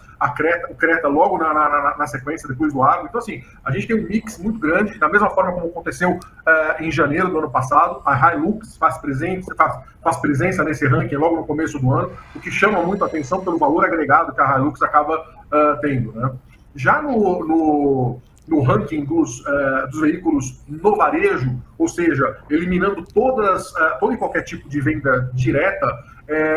o Creta logo na sequência, depois do Argo. Então, assim, a gente tem um mix muito grande, da mesma forma como aconteceu em janeiro do ano passado. A Hilux faz presença nesse ranking logo no começo do ano, o que chama muito a atenção pelo valor agregado que a Hilux acaba tendo, né? Já no ranking dos veículos no varejo, ou seja, eliminando todo e qualquer tipo de venda direta,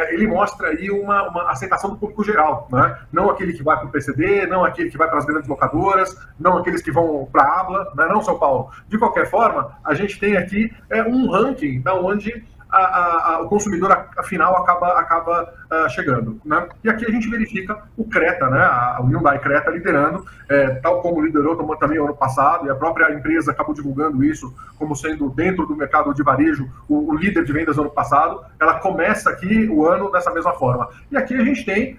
ele mostra aí uma aceitação do público geral, né? Não aquele que vai para o PCD, não aquele que vai para as grandes locadoras, não aqueles que vão para a Abla, né? Não São Paulo. De qualquer forma, a gente tem aqui um ranking da onde o consumidor afinal acaba chegando, né? E aqui a gente verifica o Creta, né? O Hyundai Creta liderando, tal como liderou também ano passado, e a própria empresa acabou divulgando isso como sendo, dentro do mercado de varejo, o líder de vendas do ano passado. Ela começa aqui o ano dessa mesma forma. E aqui a gente tem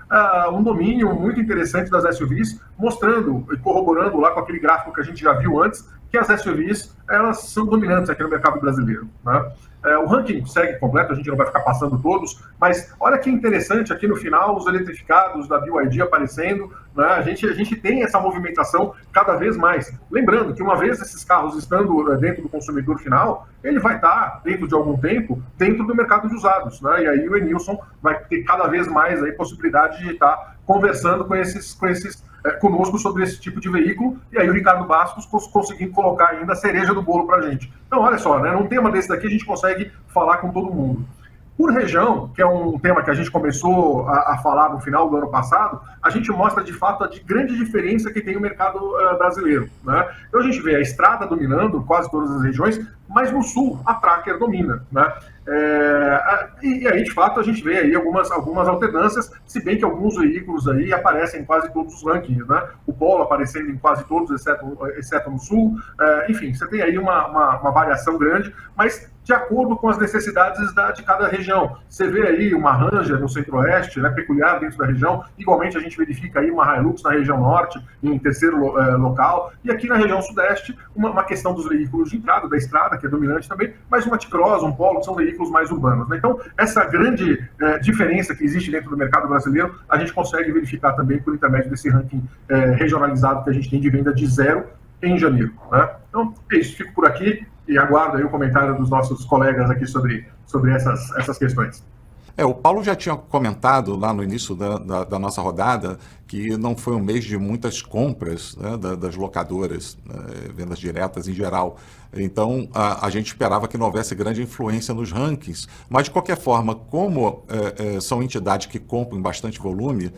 um domínio muito interessante das SUVs, mostrando e corroborando lá com aquele gráfico que a gente já viu antes, que as SUVs, elas são dominantes aqui no mercado brasileiro, né? O ranking segue completo, a gente não vai ficar passando todos, mas olha que interessante aqui no final, os eletrificados da BYD aparecendo, né? A gente tem essa movimentação cada vez mais. Lembrando que uma vez esses carros estando dentro do consumidor final, ele vai estar, dentro de algum tempo, dentro do mercado de usados, né? E aí o Enilson vai ter cada vez mais aí possibilidade de estar conversando conosco sobre esse tipo de veículo, e aí o Ricardo Bastos conseguindo colocar ainda a cereja do bolo para a gente. Então, olha só, né, num tema desse daqui a gente consegue falar com todo mundo. Por região, que é um tema que a gente começou a falar no final do ano passado, a gente mostra de fato a grande diferença que tem o mercado brasileiro, né? Então a gente vê a estrada dominando quase todas as regiões, mas no sul a Tracker domina, né? E aí, de fato, a gente vê aí algumas alternâncias, se bem que alguns veículos aí aparecem em quase todos os rankings, né? O Polo aparecendo em quase todos, exceto no sul. Enfim, você tem aí uma variação grande, mas de acordo com as necessidades de cada região. Você vê aí uma Ranger no centro-oeste, né, peculiar dentro da região. Igualmente, a gente verifica aí uma Hilux na região norte, em terceiro local. E aqui na região sudeste, uma questão dos veículos de entrada, da estrada, que é dominante também, mas uma T-Cross, um Polo, que são veículos mais urbanos, né? Então, essa grande diferença que existe dentro do mercado brasileiro, a gente consegue verificar também por intermédio desse ranking regionalizado que a gente tem de venda de zero em janeiro, né? Então, é isso. Fico por aqui e aguardo aí o comentário dos nossos colegas aqui sobre essas questões. O Paulo já tinha comentado lá no início da nossa rodada que não foi um mês de muitas compras, né, das locadoras, vendas diretas em geral. Então, a gente esperava que não houvesse grande influência nos rankings, mas, de qualquer forma, como são entidades que compram em bastante volume,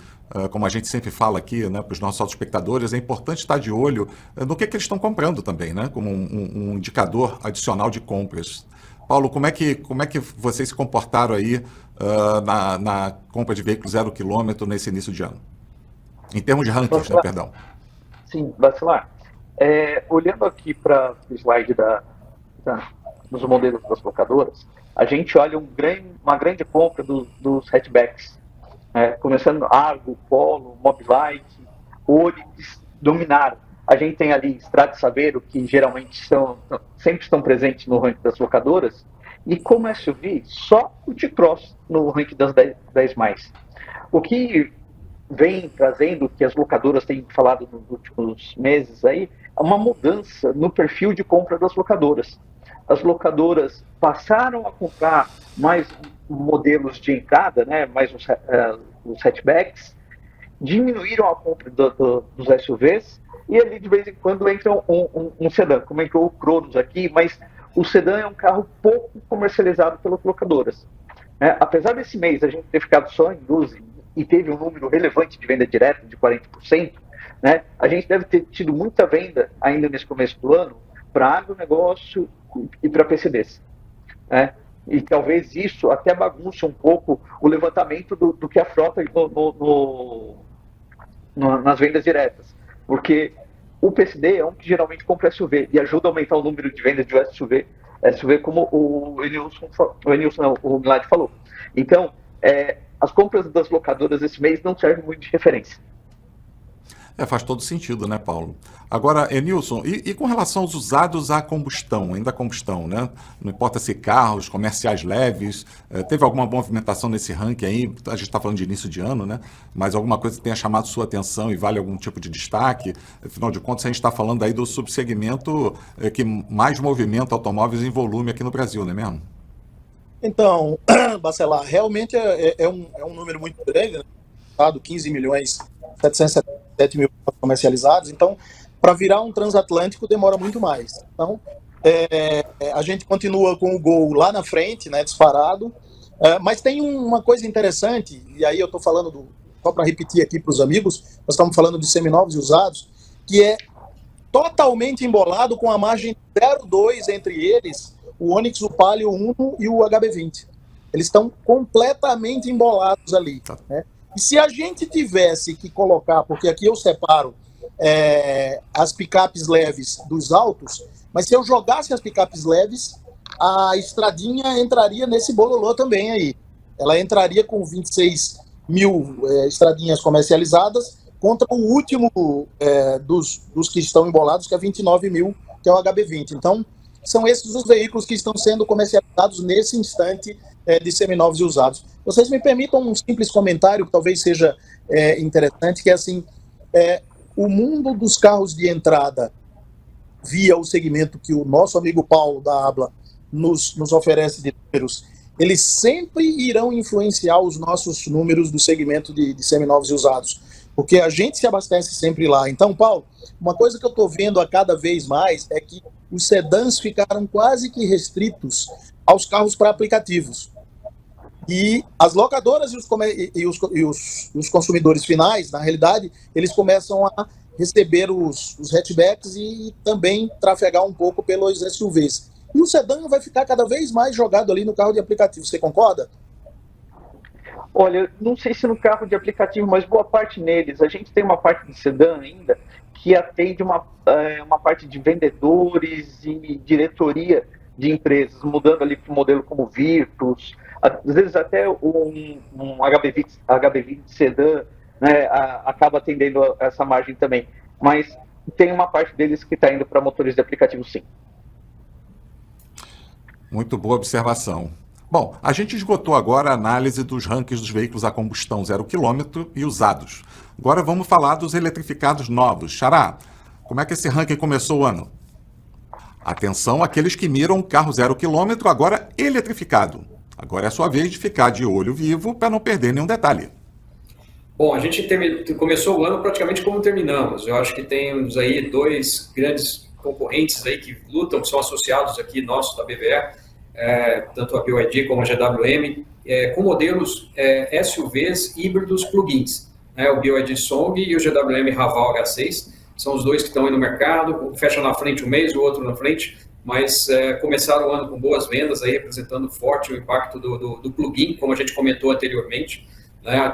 como a gente sempre fala aqui, né, para os nossos espectadores, é importante estar de olho no que eles estão comprando também, né, como um indicador adicional de compras. Paulo, como é que vocês se comportaram aí na compra de veículos 0 km nesse início de ano? Em termos de rankings, né, perdão. Sim, Bacelar. Olhando aqui para o slide dos modelos das locadoras, a gente olha uma grande compra dos hatchbacks, começando Argo, Polo, Mobilite, Onix, dominaram. A gente tem ali Strada e Saveiro, que geralmente sempre estão presentes no ranking das locadoras, e como SUV, só o T-Cross no ranking das 10 mais. O que vem trazendo, que as locadoras têm falado nos últimos meses aí, é uma mudança no perfil de compra das locadoras. As locadoras passaram a comprar mais modelos de entrada, né, mais os hatchbacks, diminuíram a compra dos SUVs, e ali de vez em quando entra um sedã, como entrou o Cronos aqui, mas o sedã é um carro pouco comercializado pelas locadoras. Apesar desse mês a gente ter ficado só em 12 e teve um número relevante de venda direta de 40%, né, a gente deve ter tido muita venda ainda nesse começo do ano para agronegócio e para PCDs. E talvez isso até bagunce um pouco o levantamento do que a frota nas vendas diretas. Porque o PCD é um que geralmente compra SUV e ajuda a aumentar o número de vendas de SUV, como o Milad falou. Então, as compras das locadoras esse mês não servem muito de referência. Faz todo sentido, né, Paulo? Agora, Nilson, e com relação aos usados a combustão, ainda a combustão, né? Não importa se carros, comerciais leves, teve alguma movimentação nesse ranking aí? A gente está falando de início de ano, né? Mas alguma coisa que tenha chamado sua atenção e vale algum tipo de destaque? Afinal de contas, a gente está falando aí do subsegmento que mais movimenta automóveis em volume aqui no Brasil, não é mesmo? Então, Bacelar, realmente é um número muito grande, né? 15 milhões 777 mil comercializados, então, para virar um transatlântico demora muito mais. Então, a gente continua com o Gol lá na frente, né, disparado, mas tem uma coisa interessante, e aí eu estou falando, só para repetir aqui para os amigos, nós estamos falando de seminovos e usados, que é totalmente embolado com a margem 0,2 entre eles, o Onix, o Palio 1 e o HB20. Eles estão completamente embolados ali, né? E se a gente tivesse que colocar, porque aqui eu separo as picapes leves dos altos, mas se eu jogasse as picapes leves, a Estradinha entraria nesse bololô também aí. Ela entraria com 26 mil Estradinhas comercializadas contra o último dos que estão embolados, que é 29 mil, que é o HB20. Então, são esses os veículos que estão sendo comercializados nesse instante de seminovos e usados. Vocês me permitam um simples comentário que talvez seja interessante, que é assim, o mundo dos carros de entrada via o segmento que o nosso amigo Paulo da Abla nos oferece de números, eles sempre irão influenciar os nossos números do segmento de seminovos e usados, porque a gente se abastece sempre lá. Então, Paulo, uma coisa que eu estou vendo a cada vez mais é que os sedãs ficaram quase que restritos aos carros para aplicativos. E as locadoras e os consumidores finais, na realidade, eles começam a receber os hatchbacks e também trafegar um pouco pelos SUVs. E o sedã vai ficar cada vez mais jogado ali no carro de aplicativo. Você concorda? Olha, não sei se no carro de aplicativo, mas boa parte neles. A gente tem uma parte de sedã ainda que atende uma parte de vendedores e diretoria de empresas, mudando ali para um modelo como Virtus, às vezes até um HB20 sedã, né, acaba atendendo essa margem também. Mas tem uma parte deles que está indo para motores de aplicativo, sim. Muito boa observação. Bom, a gente esgotou agora a análise dos rankings dos veículos a combustão 0 km e usados. Agora vamos falar dos eletrificados novos. Xará, como é que esse ranking começou o ano? Atenção àqueles que miram um carro 0 km agora eletrificado. Agora é a sua vez de ficar de olho vivo para não perder nenhum detalhe. Bom, a gente começou o ano praticamente como terminamos. Eu acho que temos aí dois grandes concorrentes aí que lutam, que são associados aqui nossos da BVE, tanto a BYD como a GWM, com modelos SUVs híbridos plug-ins. O BYD Song e o GWM Raval H6 são os dois que estão aí no mercado, fecha na frente um mês, o outro na frente, mas começaram o ano com boas vendas, aí, representando forte o impacto do plug-in, como a gente comentou anteriormente.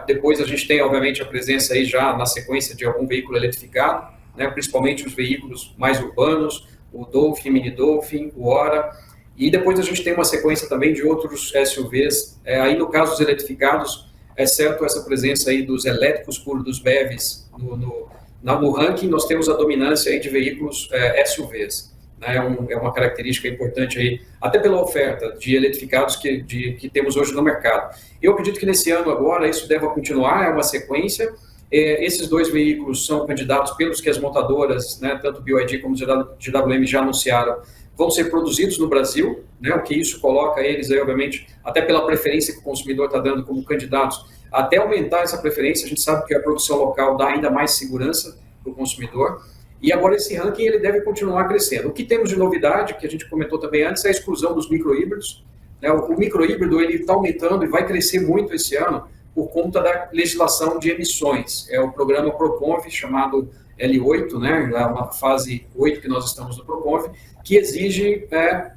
Depois a gente tem, obviamente, a presença aí já na sequência de algum veículo eletrificado, principalmente os veículos mais urbanos, o Dolphin, Mini Dolphin, o Ora, e depois a gente tem uma sequência também de outros SUVs. Aí no caso dos eletrificados, é certo essa presença aí dos elétricos puros, dos BEVs, no ranking nós temos a dominância aí de veículos SUVs. É uma característica importante aí, até pela oferta de eletrificados que temos hoje no mercado. Eu acredito que nesse ano agora isso deve continuar, é uma sequência. Esses dois veículos são candidatos pelos que as montadoras, tanto BYD como GWM já anunciaram, vão ser produzidos no Brasil, o que isso coloca eles aí, obviamente, até pela preferência que o consumidor está dando como candidatos, até aumentar essa preferência. A gente sabe que a produção local dá ainda mais segurança para o consumidor. E agora esse ranking ele deve continuar crescendo. O que temos de novidade, que a gente comentou também antes, é a exclusão dos microhíbridos. O microhíbrido ele está aumentando e vai crescer muito esse ano por conta da legislação de emissões. É o programa Proconv, chamado L8, é uma fase 8 que nós estamos no Proconv, que exige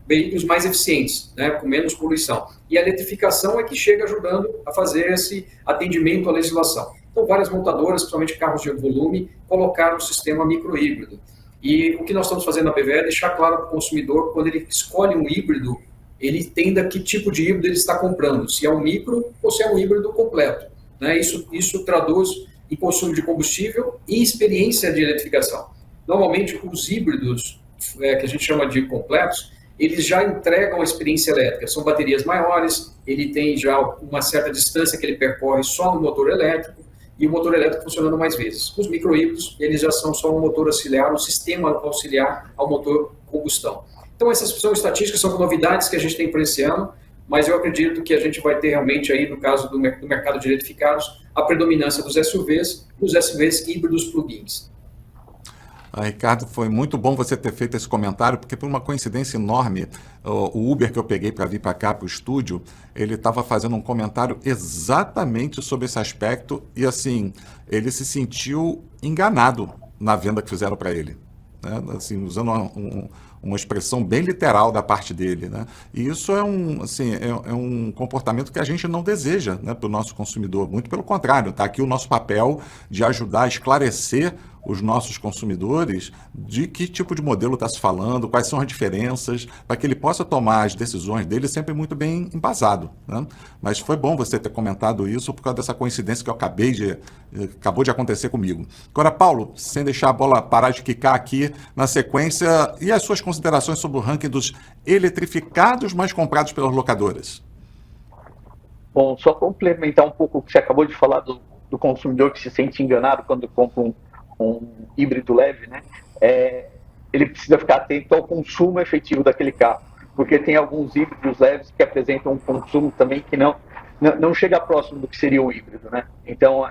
veículos mais eficientes, com menos poluição. E a eletrificação é que chega ajudando a fazer esse atendimento à legislação. Então, várias montadoras, principalmente carros de volume, colocaram o sistema microhíbrido. E o que nós estamos fazendo na BVE é deixar claro para o consumidor, quando ele escolhe um híbrido, ele entenda que tipo de híbrido ele está comprando, se é um micro ou se é um híbrido completo. Isso traduz em consumo de combustível e experiência de eletrificação. Normalmente, os híbridos, que a gente chama de completos, eles já entregam a experiência elétrica. São baterias maiores, ele tem já uma certa distância que ele percorre só no motor elétrico, e o motor elétrico funcionando mais vezes. Os microhíbridos, eles já são só um motor auxiliar, um sistema auxiliar ao motor combustão. Então, essas são estatísticas, são novidades que a gente tem para esse ano, mas eu acredito que a gente vai ter realmente aí, no caso do mercado de eletrificados, a predominância dos SUVs e os SUVs híbridos plug-ins. Ricardo, foi muito bom você ter feito esse comentário, porque por uma coincidência enorme, o Uber que eu peguei para vir para cá, para o estúdio, ele estava fazendo um comentário exatamente sobre esse aspecto e, assim, ele se sentiu enganado na venda que fizeram para ele, né? Assim, usando uma expressão bem literal da parte dele, né? E isso é um comportamento que a gente não deseja, né, para o nosso consumidor. Muito pelo contrário, está aqui o nosso papel de ajudar a esclarecer os nossos consumidores de que tipo de modelo está se falando, quais são as diferenças, para que ele possa tomar as decisões dele sempre muito bem embasado, né? Mas foi bom você ter comentado isso por causa dessa coincidência que acabou de acontecer comigo. Agora, Paulo, sem deixar a bola parar de quicar aqui na sequência, e as suas considerações sobre o ranking dos eletrificados mais comprados pelas locadoras? Bom, só complementar um pouco o que você acabou de falar do consumidor que se sente enganado quando compra um híbrido leve, né? Ele precisa ficar atento ao consumo efetivo daquele carro, porque tem alguns híbridos leves que apresentam um consumo também que não chega próximo do que seria um híbrido, né? Então,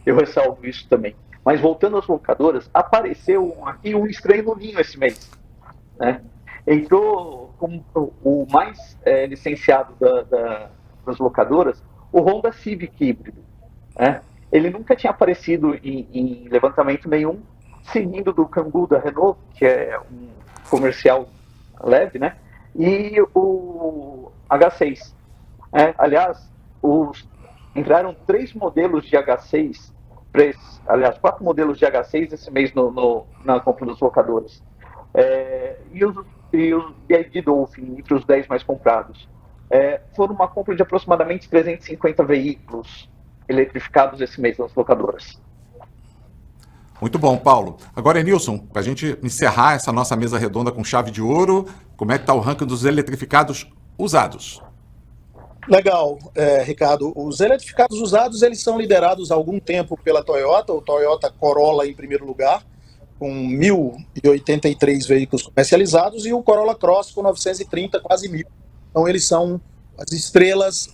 eu ressalvo isso também. Mas voltando às locadoras, apareceu aqui um estranho no ninho esse mês, né? Entrou como o mais licenciado das locadoras, o Honda Civic híbrido, né? Ele nunca tinha aparecido em levantamento nenhum, seguindo do Kangoo da Renault, que é um comercial leve, né? E o H6. Aliás, entraram 3 modelos de H6, 4 modelos de H6 esse mês na compra dos locadoras. E os BYD Dolphin, entre os 10 mais comprados. Foram uma compra de aproximadamente 350 veículos eletrificados esse mês nas locadoras. Muito bom, Paulo. Agora, Enilson, para a gente encerrar essa nossa mesa redonda com chave de ouro, como é que está o ranking dos eletrificados usados? Legal, Ricardo. Os eletrificados usados, eles são liderados há algum tempo pela Toyota, o Toyota Corolla em primeiro lugar, com 1.083 veículos comercializados, e o Corolla Cross com 930, quase 1.000. Então, eles são as estrelas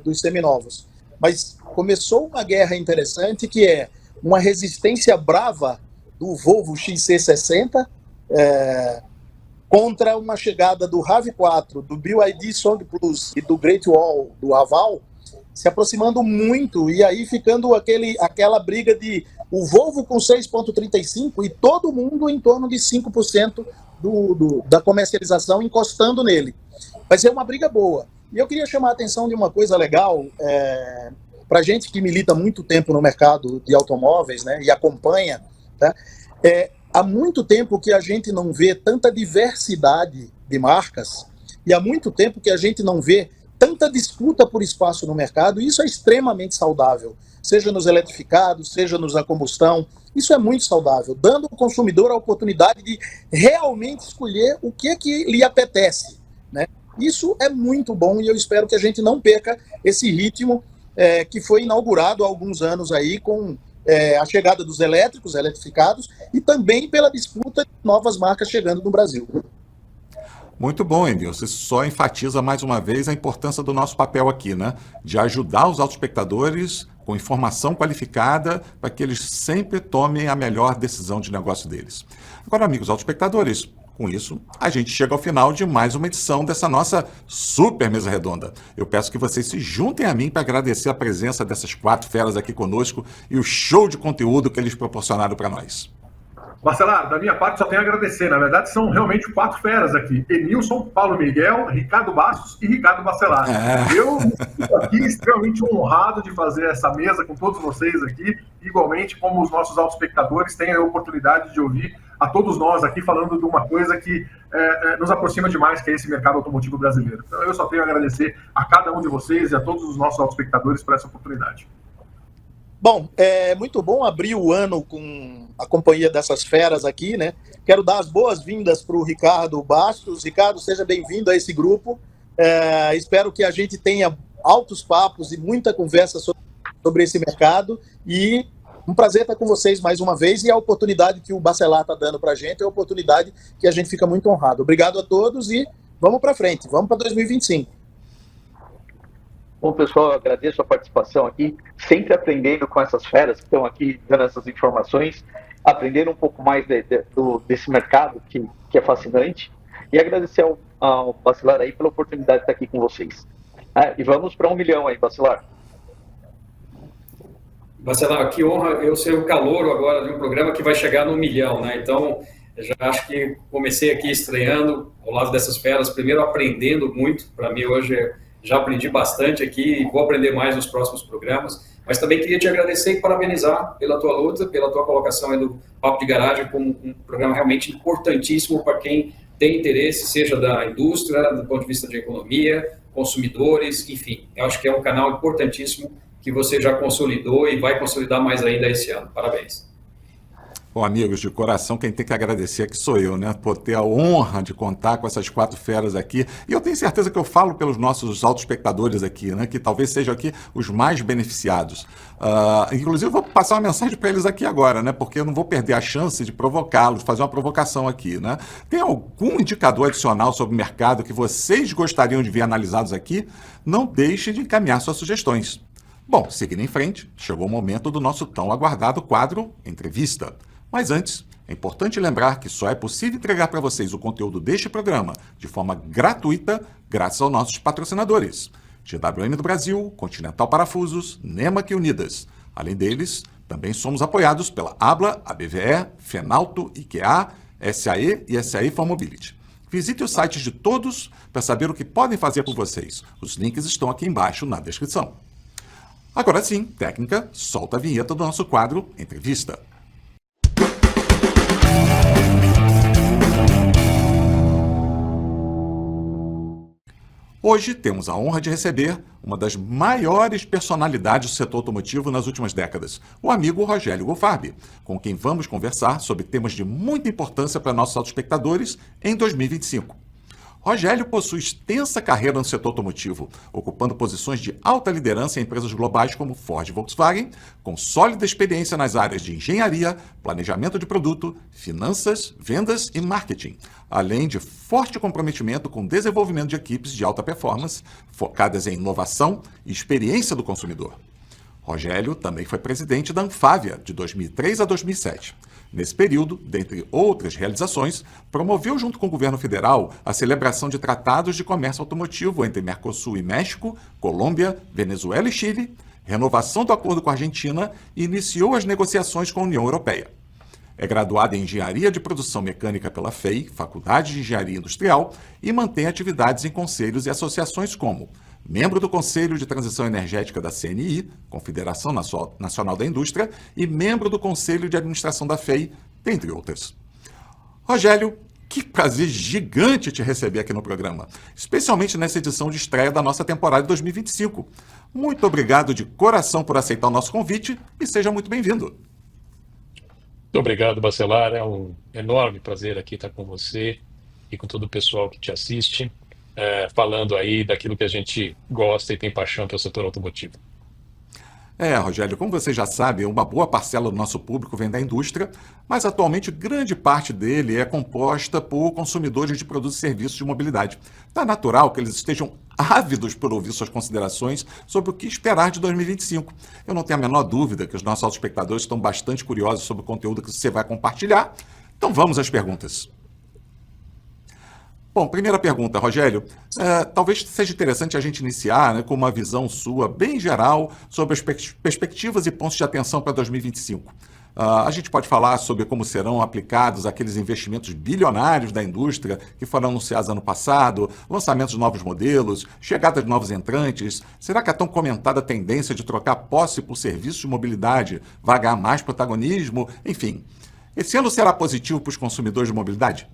dos seminovos. Mas começou uma guerra interessante, que é uma resistência brava do Volvo XC60 contra uma chegada do RAV4, do BYD Song Plus e do Great Wall, do Haval, se aproximando muito, e aí ficando aquela briga de o Volvo com 6,35 e todo mundo em torno de 5% da comercialização encostando nele. Vai ser uma briga boa. E eu queria chamar a atenção de uma coisa legal, para gente que milita muito tempo no mercado de automóveis, né, e acompanha, tá? Há muito tempo que a gente não vê tanta diversidade de marcas, e há muito tempo que a gente não vê tanta disputa por espaço no mercado, e isso é extremamente saudável, seja nos eletrificados, seja nos a combustão. Isso é muito saudável, dando ao consumidor a oportunidade de realmente escolher o que lhe apetece, né? Isso é muito bom, e eu espero que a gente não perca esse ritmo que foi inaugurado há alguns anos aí com a chegada dos eletrificados e também pela disputa de novas marcas chegando no Brasil. Muito bom, Enilson. Isso só enfatiza mais uma vez a importância do nosso papel aqui, né? De ajudar os autoespectadores com informação qualificada para que eles sempre tomem a melhor decisão de negócio deles. Agora, amigos autoespectadores, com isso, a gente chega ao final de mais uma edição dessa nossa super mesa redonda. Eu peço que vocês se juntem a mim para agradecer a presença dessas 4 feras aqui conosco e o show de conteúdo que eles proporcionaram para nós. Bacelar, da minha parte só tenho a agradecer. Na verdade, são realmente 4 feras aqui. Enilson, Paulo Miguel, Ricardo Bastos e Ricardo Bacelar. Eu estou aqui extremamente honrado de fazer essa mesa com todos vocês aqui, igualmente como os nossos autoespectadores têm a oportunidade de ouvir a todos nós aqui falando de uma coisa que nos aproxima demais, que é esse mercado automotivo brasileiro. Então, eu só tenho a agradecer a cada um de vocês e a todos os nossos autoespectadores por essa oportunidade. Bom, é muito bom abrir o ano com a companhia dessas feras aqui, né? Quero dar as boas-vindas para o Ricardo Bastos. Ricardo, seja bem-vindo a esse grupo. Espero que a gente tenha altos papos e muita conversa sobre esse mercado. E um prazer estar com vocês mais uma vez. E a oportunidade que o Bacelar está dando para a gente é uma oportunidade que a gente fica muito honrado. Obrigado a todos e vamos para frente. Vamos para 2025. Bom, pessoal, eu agradeço a participação aqui, sempre aprendendo com essas feras que estão aqui dando essas informações, aprendendo um pouco mais desse mercado que é fascinante, e agradecer ao Bacelar aí pela oportunidade de estar aqui com vocês. E vamos para 1 milhão aí, Bacelar. Bacelar, que honra eu ser o calouro agora de um programa que vai chegar no 1 milhão, né? Então, eu já acho que comecei aqui estreando ao lado dessas feras, primeiro aprendendo muito, para mim hoje já aprendi bastante aqui e vou aprender mais nos próximos programas, mas também queria te agradecer e parabenizar pela tua luta, pela tua colocação aí do Papo de Garagem como um programa realmente importantíssimo para quem tem interesse, seja da indústria, do ponto de vista de economia, consumidores, enfim. Eu acho que é um canal importantíssimo que você já consolidou e vai consolidar mais ainda esse ano. Parabéns. Bom, amigos, de coração, quem tem que agradecer aqui sou eu, né? Por ter a honra de contar com essas 4 feras aqui. E eu tenho certeza que eu falo pelos nossos autoespectadores aqui, né? Que talvez sejam aqui os mais beneficiados. Inclusive, eu vou passar uma mensagem para eles aqui agora, né? Porque eu não vou perder a chance de provocá-los, fazer uma provocação aqui, né? Tem algum indicador adicional sobre o mercado que vocês gostariam de ver analisados aqui? Não deixe de encaminhar suas sugestões. Bom, seguindo em frente, chegou o momento do nosso tão aguardado quadro Entrevista. Mas antes, é importante lembrar que só é possível entregar para vocês o conteúdo deste programa de forma gratuita graças aos nossos patrocinadores. GWM do Brasil, Continental Parafusos, Nemac Unidas. Além deles, também somos apoiados pela Abla, ABVE, Fenalto, IKEA, SAE e SAE for Mobility. Visite os sites de todos para saber o que podem fazer por vocês. Os links estão aqui embaixo na descrição. Agora sim, técnica, solta a vinheta do nosso quadro Entrevista. Hoje temos a honra de receber uma das maiores personalidades do setor automotivo nas últimas décadas, o amigo Rogério Gofarbi, com quem vamos conversar sobre temas de muita importância para nossos autoespectadores em 2025. Rogério possui extensa carreira no setor automotivo, ocupando posições de alta liderança em empresas globais como Ford e Volkswagen, com sólida experiência nas áreas de engenharia, planejamento de produto, finanças, vendas e marketing, além de forte comprometimento com o desenvolvimento de equipes de alta performance, focadas em inovação e experiência do consumidor. Rogério também foi presidente da Anfávia de 2003 a 2007. Nesse período, dentre outras realizações, promoveu junto com o governo federal a celebração de tratados de comércio automotivo entre Mercosul e México, Colômbia, Venezuela e Chile, renovação do acordo com a Argentina e iniciou as negociações com a União Europeia. É graduado em Engenharia de Produção Mecânica pela FEI, Faculdade de Engenharia Industrial, e mantém atividades em conselhos e associações como membro do Conselho de Transição Energética da CNI, Confederação Nacional da Indústria, e membro do Conselho de Administração da FEI, dentre outras. Rogério, que prazer gigante te receber aqui no programa, especialmente nessa edição de estreia da nossa temporada de 2025. Muito obrigado de coração por aceitar o nosso convite e seja muito bem-vindo. Muito obrigado, Bacelar. É um enorme prazer aqui estar com você e com todo o pessoal que te assiste, falando aí daquilo que a gente gosta e tem paixão, que é o setor automotivo. Rogério, como você já sabe, uma boa parcela do nosso público vem da indústria, mas atualmente grande parte dele é composta por consumidores de produtos e serviços de mobilidade. Então é natural que eles estejam ávidos por ouvir suas considerações sobre o que esperar de 2025. Eu não tenho a menor dúvida que os nossos espectadores estão bastante curiosos sobre o conteúdo que você vai compartilhar. Então vamos às perguntas. Bom, primeira pergunta, Rogério. Talvez seja interessante a gente iniciar, né, com uma visão sua bem geral sobre as perspectivas e pontos de atenção para 2025. A gente pode falar sobre como serão aplicados aqueles investimentos bilionários da indústria que foram anunciados ano passado, lançamentos de novos modelos, chegada de novos entrantes. Será que a tão comentada tendência de trocar posse por serviços de mobilidade vai ganhar mais protagonismo? Enfim, esse ano será positivo para os consumidores de mobilidade?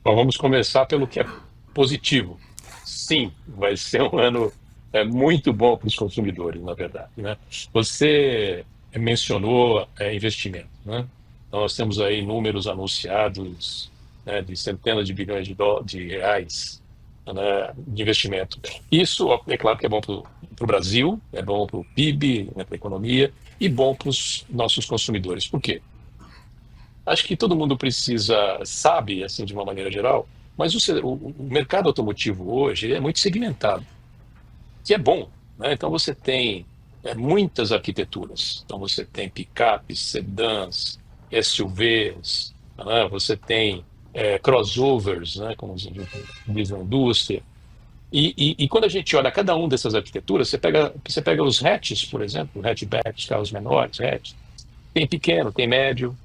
Bom, vamos começar pelo que é positivo. Sim, vai ser um ano é muito bom para os consumidores, na verdade, né? Você mencionou investimento, né? Nós temos aí números anunciados, né, de centenas de bilhões de reais, né, de investimento. Isso é claro que é bom para o Brasil, é bom para o PIB, né, para a economia, e bom para os nossos consumidores. Por quê? Acho que todo mundo sabe, assim, de uma maneira geral, mas o mercado automotivo hoje ele é muito segmentado, que é bom, né? Então você tem muitas arquiteturas. Então você tem picapes, sedãs, SUVs, né? Você tem crossovers, né? Como diz na indústria. E quando a gente olha cada uma dessas arquiteturas, você pega os hatches, por exemplo, hatchbacks, carros menores, hatch. Tem pequeno, tem médio.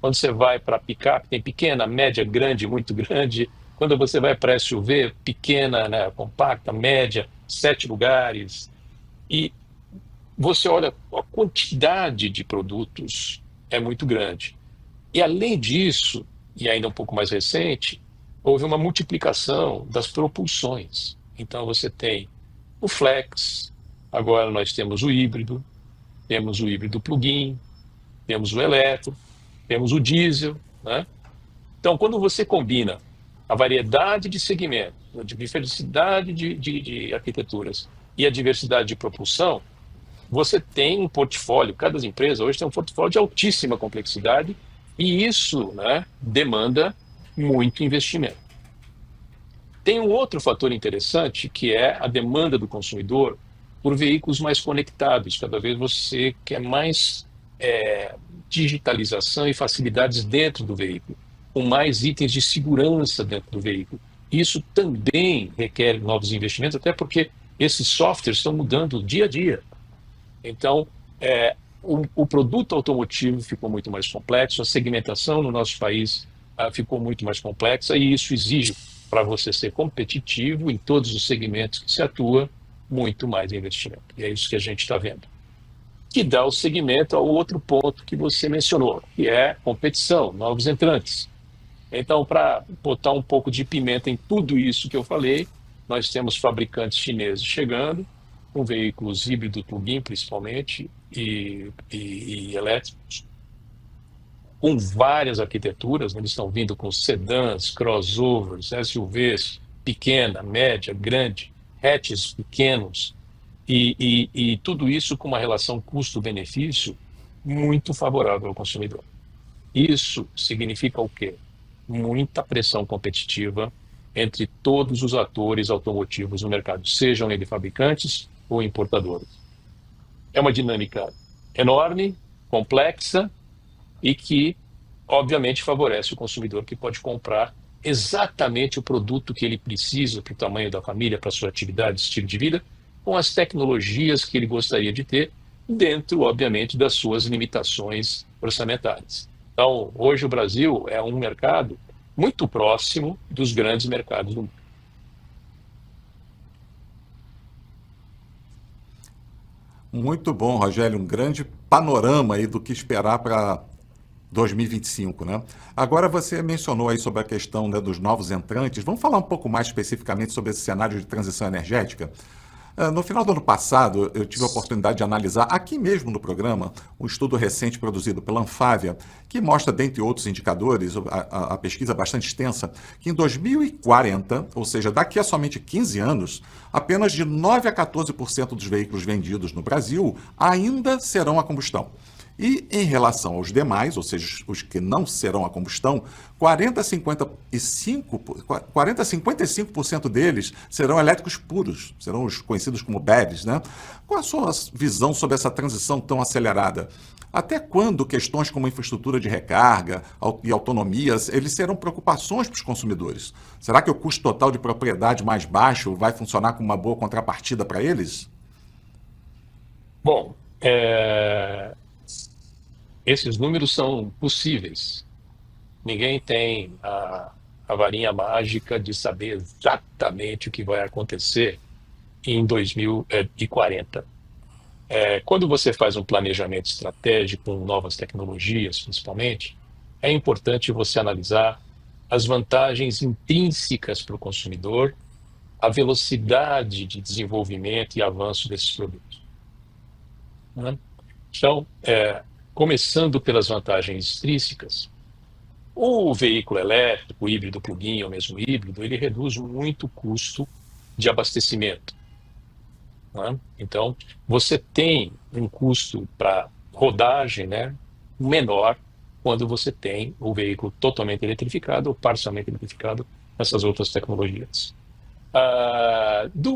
Quando você vai para picape, tem pequena, média, grande, muito grande. Quando você vai para SUV, pequena, né, compacta, média, 7 lugares. E você olha, a quantidade de produtos é muito grande. E além disso, e ainda um pouco mais recente, houve uma multiplicação das propulsões. Então você tem o flex, agora nós temos o híbrido plug-in, temos o elétrico, temos o diesel, né? Então, quando você combina a variedade de segmentos, a diversidade de arquiteturas e a diversidade de propulsão, você tem um portfólio, cada empresa hoje tem um portfólio de altíssima complexidade e isso, né, demanda muito investimento. Tem um outro fator interessante que é a demanda do consumidor por veículos mais conectados. Cada vez você quer mais digitalização e facilidades dentro do veículo, com mais itens de segurança dentro do veículo. Isso também requer novos investimentos, até porque esses softwares estão mudando dia a dia. Então, o produto automotivo ficou muito mais complexo, a segmentação no nosso país ficou muito mais complexa e isso exige, para você ser competitivo em todos os segmentos que se atua, muito mais investimento. E é isso que a gente está vendo. Que dá o segmento ao outro ponto que você mencionou, que é competição, novos entrantes. Então, para botar um pouco de pimenta em tudo isso que eu falei, nós temos fabricantes chineses chegando, com veículos híbrido plug-in principalmente, e elétricos, com várias arquiteturas, né? Eles estão vindo com sedãs, crossovers, SUVs, pequena, média, grande, hatches pequenos, e tudo isso com uma relação custo-benefício muito favorável ao consumidor. Isso significa o quê? Muita pressão competitiva entre todos os atores automotivos no mercado, sejam eles fabricantes ou importadores. É uma dinâmica enorme, complexa e que, obviamente, favorece o consumidor que pode comprar exatamente o produto que ele precisa para o tamanho da família, para a sua atividade, estilo de vida, com as tecnologias que ele gostaria de ter, dentro, obviamente, das suas limitações orçamentárias. Então, hoje o Brasil é um mercado muito próximo dos grandes mercados do mundo. Muito bom, Rogério, um grande panorama aí do que esperar para 2025, né? Agora você mencionou aí sobre a questão, né, dos novos entrantes. Vamos falar um pouco mais especificamente sobre esse cenário de transição energética? No final do ano passado, eu tive a oportunidade de analisar aqui mesmo no programa um estudo recente produzido pela Anfávia, que mostra, dentre outros indicadores, a pesquisa bastante extensa, que em 2040, ou seja, daqui a somente 15 anos, apenas de 9 a 14% dos veículos vendidos no Brasil ainda serão a combustão. E em relação aos demais, ou seja, os que não serão a combustão, 40 a 55% deles serão elétricos puros, serão os conhecidos como BEVs, né? Qual a sua visão sobre essa transição tão acelerada? Até quando questões como infraestrutura de recarga e autonomias, eles serão preocupações para os consumidores? Será que o custo total de propriedade mais baixo vai funcionar como uma boa contrapartida para eles? Bom, esses números são possíveis. Ninguém tem a varinha mágica de saber exatamente o que vai acontecer em 2040. Quando você faz um planejamento estratégico com novas tecnologias, principalmente, é importante você analisar as vantagens intrínsecas para o consumidor, a velocidade de desenvolvimento e avanço desses produtos. Né? Então, começando pelas vantagens extrínsecas, o veículo elétrico, o híbrido plug-in ou mesmo híbrido, ele reduz muito o custo de abastecimento. Né? Então, você tem um custo para rodagem, né, menor quando você tem o veículo totalmente eletrificado ou parcialmente eletrificado, essas outras tecnologias. Do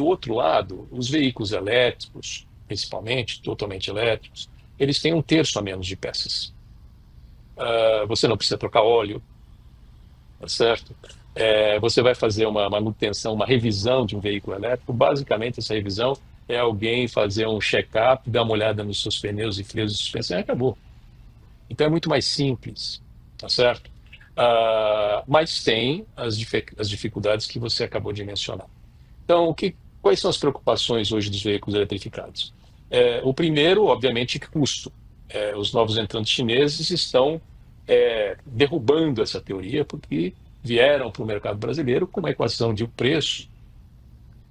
outro lado, os veículos elétricos, principalmente totalmente elétricos, eles têm 1/3 a menos de peças. Você não precisa trocar óleo, tá certo? Você vai fazer uma manutenção, uma revisão de um veículo elétrico. Basicamente, essa revisão é alguém fazer um check-up, dar uma olhada nos seus pneus e freios de suspensão e acabou. Então é muito mais simples, tá certo? Mas tem as dificuldades que você acabou de mencionar. Então, quais são as preocupações hoje dos veículos eletrificados? O primeiro, obviamente, é custo. Os novos entrantes chineses estão derrubando essa teoria porque vieram para o mercado brasileiro com uma equação de preço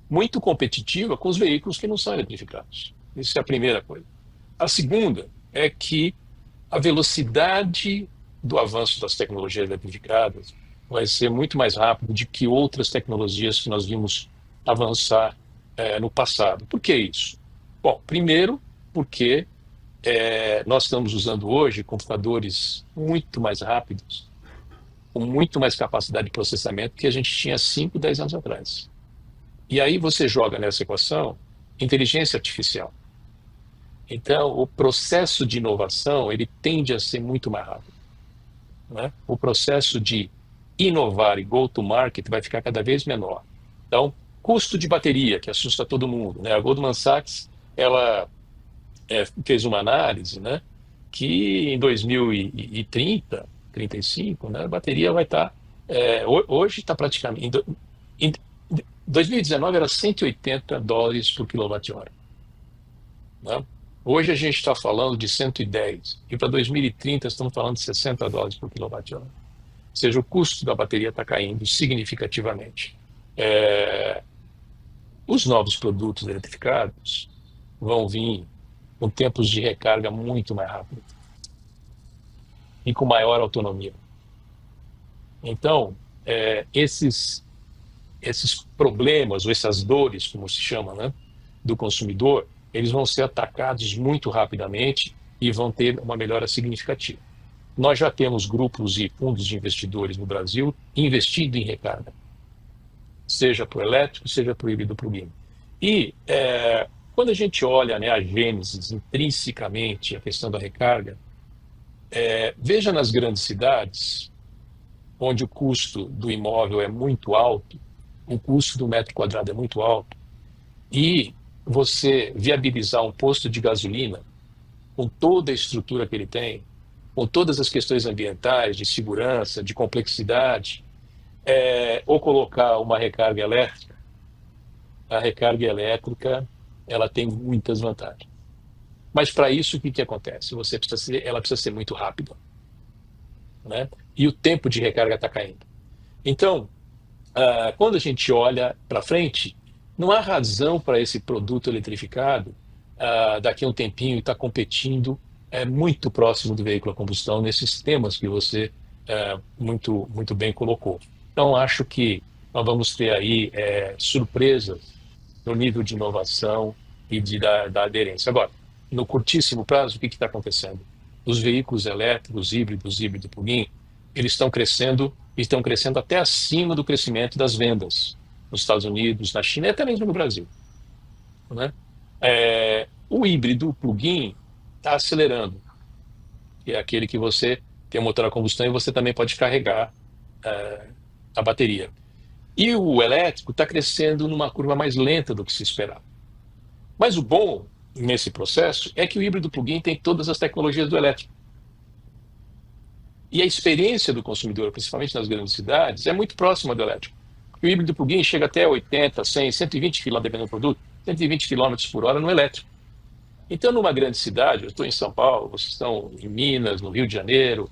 muito competitiva com os veículos que não são eletrificados. Isso é a primeira coisa. A segunda é que a velocidade do avanço das tecnologias eletrificadas vai ser muito mais rápido do que outras tecnologias que nós vimos avançar no passado. Por que isso? Bom, primeiro, porque nós estamos usando hoje computadores muito mais rápidos, com muito mais capacidade de processamento que a gente tinha 5, 10 anos atrás. E aí você joga nessa equação inteligência artificial. Então, o processo de inovação, ele tende a ser muito mais rápido. Né? O processo de inovar e go to market vai ficar cada vez menor. Então, custo de bateria, que assusta todo mundo. Né? A Goldman Sachs, ela fez uma análise, né, que em 2030, 35, né, a bateria vai estar... hoje está praticamente... Em 2019 era $180 por quilowatt-hora. Né? Hoje a gente está falando de 110. E para 2030 estamos falando de $60 por quilowatt-hora. Ou seja, o custo da bateria está caindo significativamente. Os novos produtos eletrificados vão vir com tempos de recarga muito mais rápidos e com maior autonomia. Então, esses problemas, ou essas dores, como se chama, né, do consumidor, eles vão ser atacados muito rapidamente e vão ter uma melhora significativa. Nós já temos grupos e fundos de investidores no Brasil investindo em recarga, seja para o elétrico, seja para o híbrido plug-in. E quando a gente olha, né, a gênese, intrinsecamente, a questão da recarga, veja nas grandes cidades, onde o custo do imóvel é muito alto, o custo do metro quadrado é muito alto, e você viabilizar um posto de gasolina com toda a estrutura que ele tem, com todas as questões ambientais, de segurança, de complexidade, ou colocar uma recarga elétrica, a recarga elétrica ela tem muitas vantagens. Mas para isso, o que acontece? Ela precisa ser muito rápida. Né? E o tempo de recarga está caindo. Então, quando a gente olha para frente, não há razão para esse produto eletrificado daqui a um tempinho estar competindo muito próximo do veículo a combustão nesses temas que você muito, muito bem colocou. Então, acho que nós vamos ter aí surpresas no nível de inovação e da aderência. Agora, no curtíssimo prazo, o que está acontecendo? Os veículos elétricos, híbrido plug-in, eles estão crescendo até acima do crescimento das vendas nos Estados Unidos, na China e até mesmo no Brasil. Né? O híbrido plug-in está acelerando, que é aquele que você tem um motor a combustão e você também pode carregar a bateria. E o elétrico está crescendo numa curva mais lenta do que se esperava. Mas o bom nesse processo é que o híbrido plug-in tem todas as tecnologias do elétrico. E a experiência do consumidor, principalmente nas grandes cidades, é muito próxima do elétrico. O híbrido plug-in chega até 80, 100, 120 km, dependendo do produto, 120 km por hora no elétrico. Então, numa grande cidade, eu estou em São Paulo, vocês estão em Minas, no Rio de Janeiro,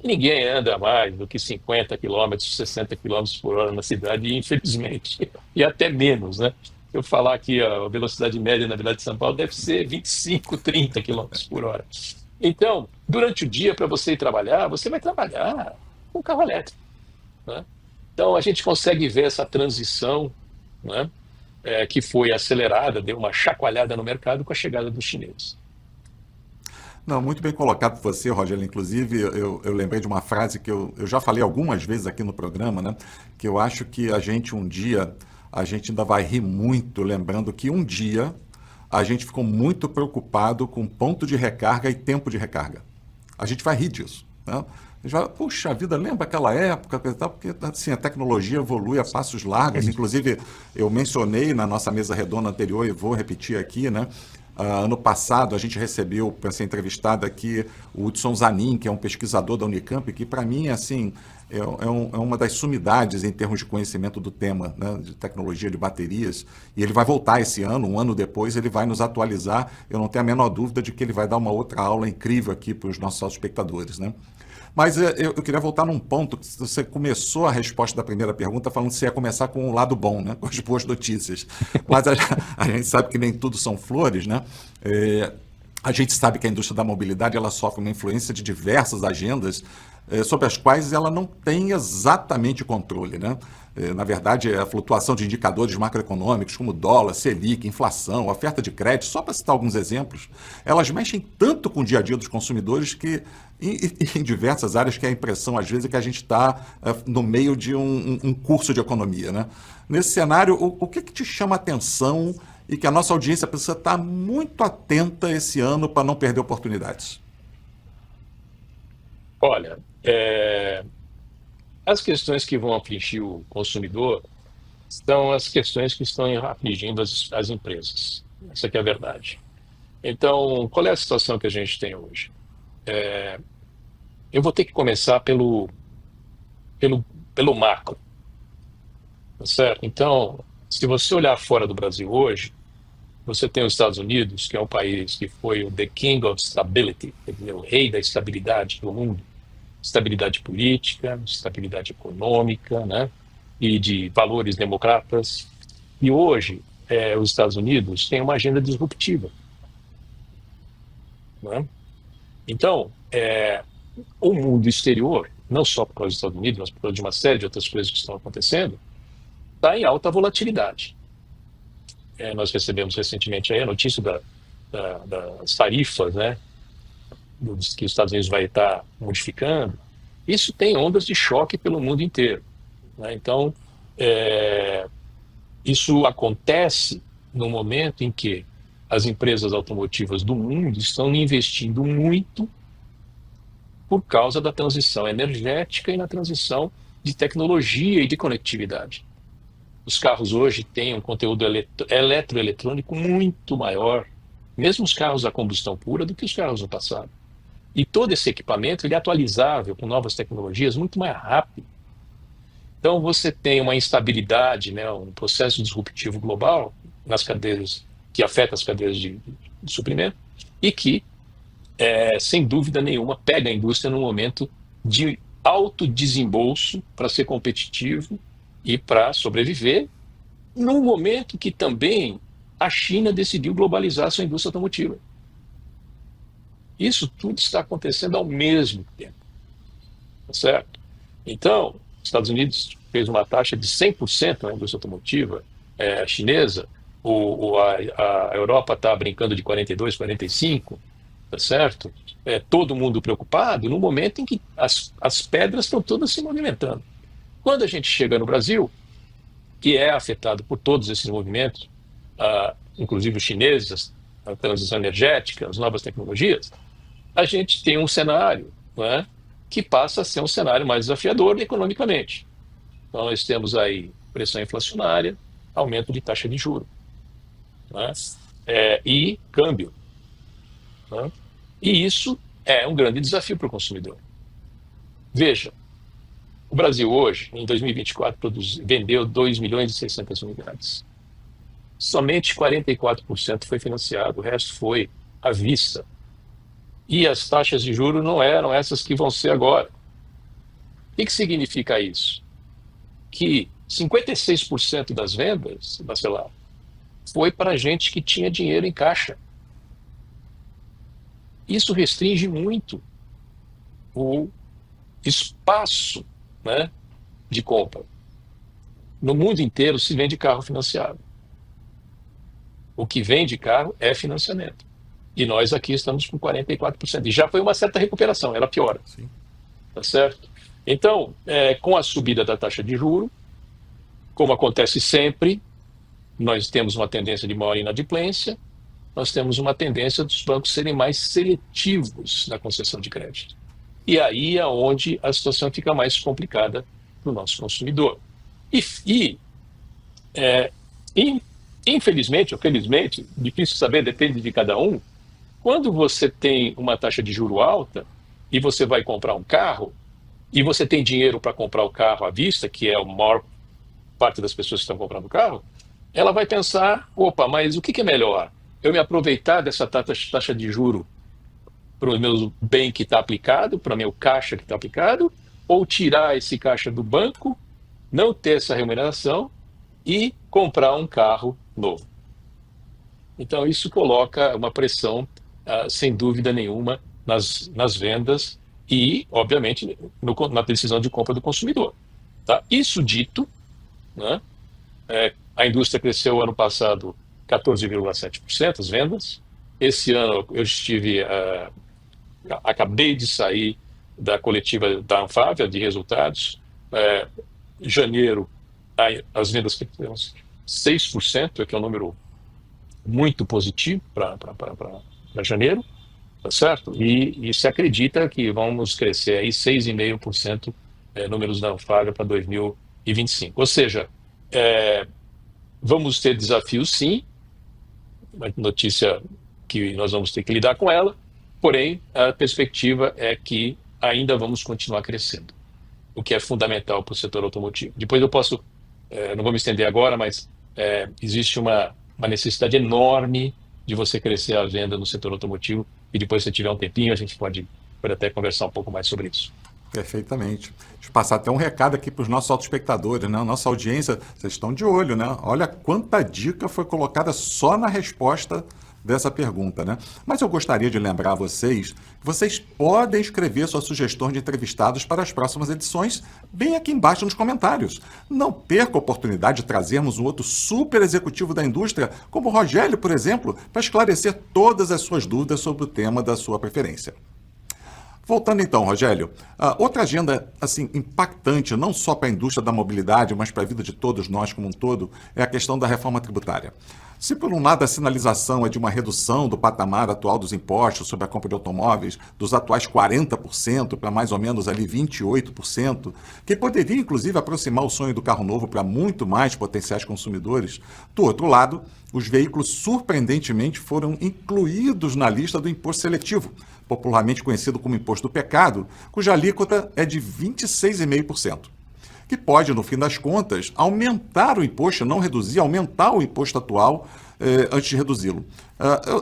Ninguém anda mais do que 50 quilômetros, 60 quilômetros por hora na cidade, infelizmente, e até menos, né? Se eu falar que a velocidade média na Vila de São Paulo deve ser 25, 30 quilômetros por hora. Então, durante o dia, para você ir trabalhar, você vai trabalhar com carro elétrico, né? Então, a gente consegue ver essa transição, né, que foi acelerada, deu uma chacoalhada no mercado com a chegada dos chineses. Não, muito bem colocado por você, Rogério. Inclusive, eu lembrei de uma frase que eu já falei algumas vezes aqui no programa, né? Que eu acho que a gente ainda vai rir muito, lembrando que um dia a gente ficou muito preocupado com ponto de recarga e tempo de recarga. A gente vai rir disso, né? A gente vai, puxa vida, lembra aquela época, coisa e tal, porque assim, a tecnologia evolui a passos largos. Inclusive, eu mencionei na nossa mesa redonda anterior e vou repetir aqui, né? Ano passado, a gente recebeu, para ser entrevistado aqui, o Hudson Zanin, que é um pesquisador da Unicamp, que para mim assim, é uma das sumidades em termos de conhecimento do tema, né, de tecnologia de baterias. E ele vai voltar esse ano, um ano depois, ele vai nos atualizar. Eu não tenho a menor dúvida de que ele vai dar uma outra aula incrível aqui para os nossos espectadores, né? Mas eu queria voltar num ponto que você começou a resposta da primeira pergunta falando que você ia começar com o lado bom, né? Com as boas notícias. Mas a gente sabe que nem tudo são flores, né? A gente sabe que a indústria da mobilidade ela sofre uma influência de diversas agendas sobre as quais ela não tem exatamente controle, né? Na verdade, a flutuação de indicadores macroeconômicos como dólar, Selic, inflação, oferta de crédito, só para citar alguns exemplos, elas mexem tanto com o dia a dia dos consumidores que, em diversas áreas, que a impressão, às vezes, é que a gente está no meio de um curso de economia, né? Nesse cenário, o que te chama a atenção e que a nossa audiência precisa estar muito atenta esse ano para não perder oportunidades? Olha, as questões que vão afligir o consumidor são as questões que estão afligindo as empresas. Essa que é a verdade. Então, qual é a situação que a gente tem hoje? Eu vou ter que começar pelo macro, tá certo? Então, se você olhar fora do Brasil hoje, você tem os Estados Unidos, que é um país que foi o the king of stability, o rei da estabilidade do mundo. Estabilidade política, estabilidade econômica, né, e de valores democratas. E hoje, os Estados Unidos têm uma agenda disruptiva, né? Então, o mundo exterior, não só por causa dos Estados Unidos, mas por causa de uma série de outras coisas que estão acontecendo, está em alta volatilidade. Nós recebemos recentemente aí a notícia das tarifas, né, que os Estados Unidos vai estar modificando. Isso tem ondas de choque pelo mundo inteiro, né? Então, isso acontece no momento em que as empresas automotivas do mundo estão investindo muito por causa da transição energética e na transição de tecnologia e de conectividade. Os carros hoje têm um conteúdo eletroeletrônico muito maior, mesmo os carros a combustão pura, do que os carros no passado. E todo esse equipamento ele é atualizável com novas tecnologias muito mais rápido. Então você tem uma instabilidade, né, um processo disruptivo global nas cadeias, que afeta as cadeias de suprimento e que, sem dúvida nenhuma, pega a indústria num momento de alto desembolso para ser competitivo e para sobreviver, num momento que também a China decidiu globalizar a sua indústria automotiva. Isso tudo está acontecendo ao mesmo tempo, tá certo? Então, os Estados Unidos fez uma taxa de 100% na indústria automotiva chinesa, a Europa está brincando de 42%, 45%, tá certo? Todo mundo preocupado no momento em que as pedras estão todas se movimentando. Quando a gente chega no Brasil, que é afetado por todos esses movimentos, inclusive os chineses, a transição energética, as novas tecnologias, a gente tem um cenário, né, que passa a ser um cenário mais desafiador economicamente. Então, nós temos aí pressão inflacionária, aumento de taxa de juros, né, e câmbio, né, e isso é um grande desafio para o consumidor. Veja, o Brasil hoje, em 2024, vendeu 2.600.000 unidades. Somente 44% foi financiado, o resto foi à vista. E as taxas de juros não eram essas que vão ser agora. O que significa isso? Que 56% das vendas, Bacelar, foi para gente que tinha dinheiro em caixa. Isso restringe muito o espaço, né, de compra. No mundo inteiro se vende carro financiado. O que vende carro é financiamento. E nós aqui estamos com 44%. E já foi uma certa recuperação, ela piora. Sim. Tá certo? Então, com a subida da taxa de juros, como acontece sempre, nós temos uma tendência de maior inadimplência, nós temos uma tendência dos bancos serem mais seletivos na concessão de crédito. E aí é onde a situação fica mais complicada para o nosso consumidor. Infelizmente ou felizmente, difícil saber, depende de cada um, quando você tem uma taxa de juro alta e você vai comprar um carro, e você tem dinheiro para comprar o carro à vista, que é a maior parte das pessoas que estão comprando o carro, ela vai pensar, opa, mas o que é melhor? Eu me aproveitar dessa taxa de juro para o meu bem que está aplicado, para o meu caixa que está aplicado, ou tirar esse caixa do banco, não ter essa remuneração e comprar um carro novo. Então isso coloca uma pressão, sem dúvida nenhuma, nas vendas e, obviamente, na decisão de compra do consumidor. Tá? Isso dito, né, a indústria cresceu ano passado 14,7% as vendas. Esse ano eu acabei de sair da coletiva da Anfávia de resultados. Janeiro, as vendas cresceram 6%, que é um número muito positivo para janeiro, tá certo? E se acredita que vamos crescer aí 6,5% números da Anfávia para 2025. Ou seja, vamos ter desafios sim, uma notícia que nós vamos ter que lidar com ela, porém a perspectiva é que ainda vamos continuar crescendo, o que é fundamental para o setor automotivo. Depois eu posso, não vou me estender agora, mas existe uma necessidade enorme de você crescer a venda no setor automotivo, e depois, se tiver um tempinho, a gente pode até conversar um pouco mais sobre isso. Perfeitamente. Deixa eu passar até um recado aqui para os nossos autoespectadores, né? Nossa audiência, vocês estão de olho, né? Olha quanta dica foi colocada só na resposta dessa pergunta, né? Mas eu gostaria de lembrar a vocês que vocês podem escrever suas sugestões de entrevistados para as próximas edições bem aqui embaixo nos comentários. Não perca a oportunidade de trazermos um outro super executivo da indústria, como o Rogério, por exemplo, para esclarecer todas as suas dúvidas sobre o tema da sua preferência. Voltando então, Rogério, outra agenda assim impactante, não só para a indústria da mobilidade, mas para a vida de todos nós como um todo, é a questão da reforma tributária. Se por um lado a sinalização é de uma redução do patamar atual dos impostos sobre a compra de automóveis, dos atuais 40% para mais ou menos ali 28%, que poderia inclusive aproximar o sonho do carro novo para muito mais potenciais consumidores, do outro lado, os veículos surpreendentemente foram incluídos na lista do imposto seletivo, popularmente conhecido como imposto do pecado, cuja alíquota é de 26,5%. Que pode, no fim das contas, aumentar o imposto, não reduzir, aumentar o imposto atual antes de reduzi-lo.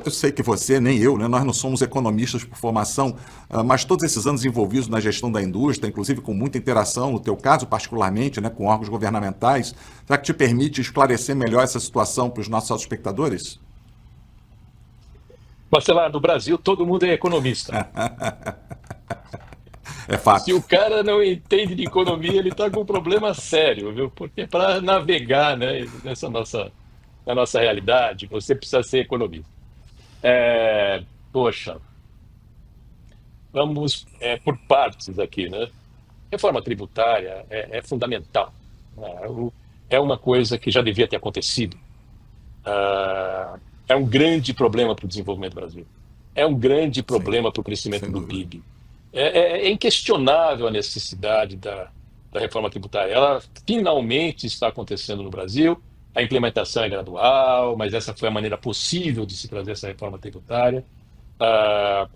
Eu sei que você, nem eu, né, nós não somos economistas por formação, mas todos esses anos envolvidos na gestão da indústria, inclusive com muita interação, no teu caso particularmente, né, com órgãos governamentais, será que te permite esclarecer melhor essa situação para os nossos espectadores? Bacelar, no Brasil todo mundo é economista. É fato. Se o cara não entende de economia, ele está com um problema sério, viu? Porque para navegar, né, na nossa realidade, você precisa ser economista. Poxa, vamos por partes aqui, né? Reforma tributária é fundamental. É uma coisa que já devia ter acontecido. É um grande problema para o desenvolvimento do Brasil. É um grande problema para o crescimento do PIB. É inquestionável a necessidade da reforma tributária. Ela finalmente está acontecendo no Brasil. A implementação é gradual, mas essa foi a maneira possível de se trazer essa reforma tributária.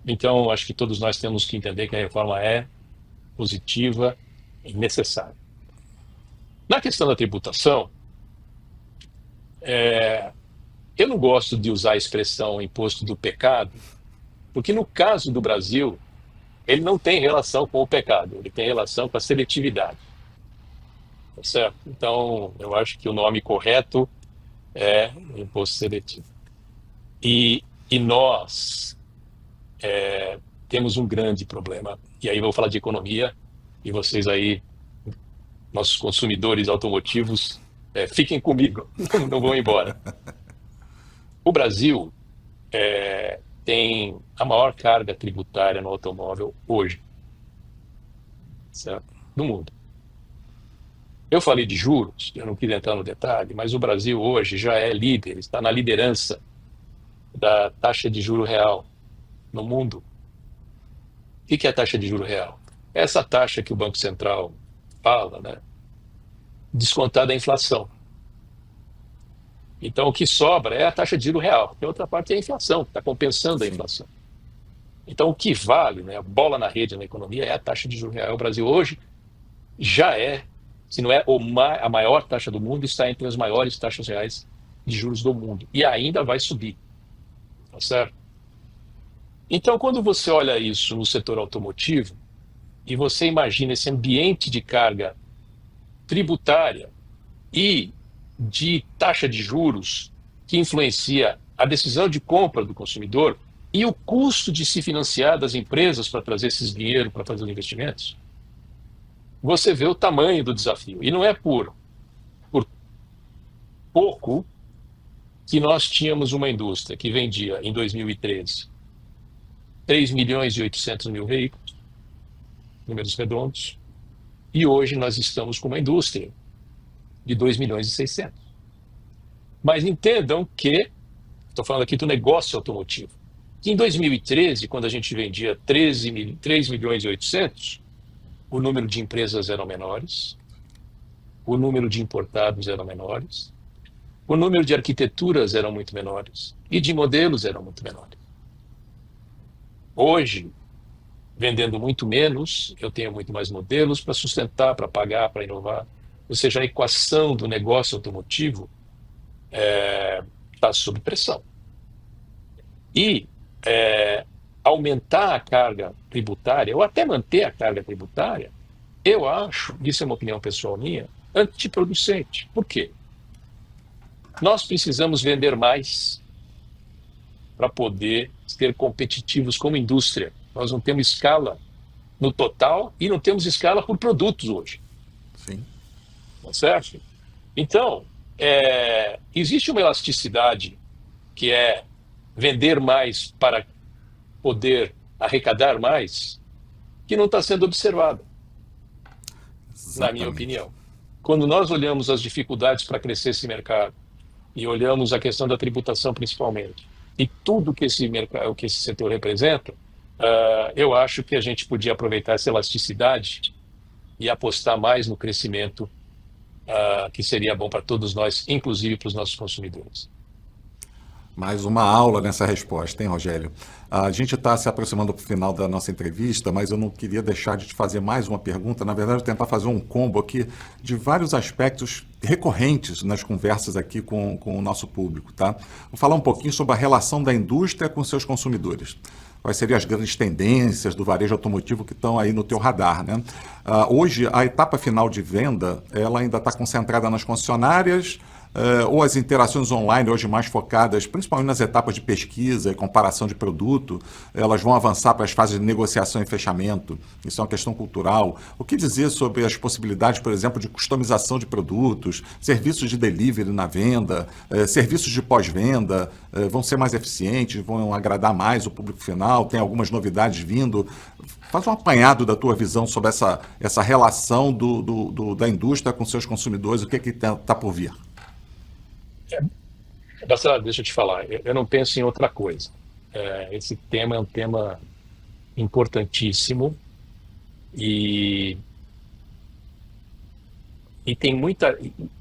Então, acho que todos nós temos que entender que a reforma é positiva e necessária. Na questão da tributação, eu não gosto de usar a expressão imposto do pecado, porque no caso do Brasil, ele não tem relação com o pecado, ele tem relação com a seletividade. Tá certo? Então, eu acho que o nome correto é imposto seletivo. E nós temos um grande problema. E aí eu vou falar de economia, e vocês aí, nossos consumidores automotivos, fiquem comigo, não vão embora. O Brasil tem a maior carga tributária no automóvel hoje, certo? Do mundo. Eu falei de juros, eu não queria entrar no detalhe, mas o Brasil hoje já é líder, está na liderança da taxa de juro real no mundo. O que é a taxa de juro real? É essa taxa que o Banco Central fala, né? Descontada a inflação. Então, o que sobra é a taxa de juro real, porque a outra parte é a inflação, que está compensando a inflação. Então, o que vale, né, a bola na rede na economia é a taxa de juro real. O Brasil hoje já se não é a maior taxa do mundo, está entre as maiores taxas reais de juros do mundo. E ainda vai subir. Tá certo? Então, quando você olha isso no setor automotivo, e você imagina esse ambiente de carga tributária e de taxa de juros que influencia a decisão de compra do consumidor e o custo de se financiar das empresas para trazer esses dinheiro para fazer os investimentos, você vê o tamanho do desafio. E não é por pouco que nós tínhamos uma indústria que vendia, em 2013, 3.800.000 veículos, números redondos, e hoje nós estamos com uma indústria de 2.600.000. Mas entendam que, estou falando aqui do negócio automotivo, que em 2013, quando a gente vendia 3.800.000, o número de empresas eram menores, o número de importados eram menores, o número de arquiteturas eram muito menores e de modelos eram muito menores. Hoje, vendendo muito menos, eu tenho muito mais modelos para sustentar, para pagar, para inovar. Ou seja, a equação do negócio automotivo está sob pressão. E aumentar a carga tributária, ou até manter a carga tributária, eu acho, isso é uma opinião pessoal minha, antiproducente. Por quê? Nós precisamos vender mais para poder ser competitivos como indústria. Nós não temos escala no total e não temos escala por produtos hoje. Sim. Tá certo? Então, existe uma elasticidade que é vender mais para poder arrecadar mais, que não está sendo observada, na minha opinião. Quando nós olhamos as dificuldades para crescer esse mercado e olhamos a questão da tributação principalmente, e tudo que esse setor representa, eu acho que a gente podia aproveitar essa elasticidade e apostar mais no crescimento que seria bom para todos nós, inclusive para os nossos consumidores. Mais uma aula nessa resposta, hein, Rogério? A gente está se aproximando para o final da nossa entrevista, mas eu não queria deixar de te fazer mais uma pergunta. Na verdade, tentar fazer um combo aqui de vários aspectos recorrentes nas conversas aqui com o nosso público, tá? Vou falar um pouquinho sobre a relação da indústria com seus consumidores. Quais seriam as grandes tendências do varejo automotivo que estão aí no teu radar, né? Hoje, a etapa final de venda, ela ainda está concentrada nas concessionárias, ou as interações online, hoje mais focadas, principalmente nas etapas de pesquisa e comparação de produto, elas vão avançar para as fases de negociação e fechamento. Isso é uma questão cultural. O que dizer sobre as possibilidades, por exemplo, de customização de produtos, serviços de delivery na venda, serviços de pós-venda, vão ser mais eficientes, vão agradar mais o público final, tem algumas novidades vindo. Faz um apanhado da tua visão sobre essa relação da indústria com seus consumidores, o que está por vir? Bacelar, deixa eu te falar, eu não penso em outra coisa. Esse tema é um tema importantíssimo e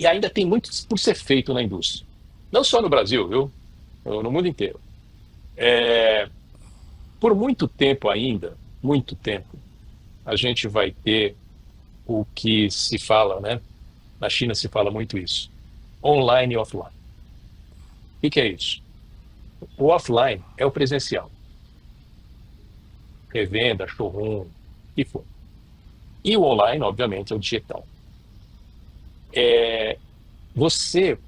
ainda tem muito por ser feito na indústria. Não só no Brasil, viu? No mundo inteiro. Por muito tempo ainda, a gente vai ter o que se fala, né? Na China se fala muito isso. Online e offline. O que é isso? O offline é o presencial. revenda, showroom, que for. E o online, obviamente, é o digital. Você,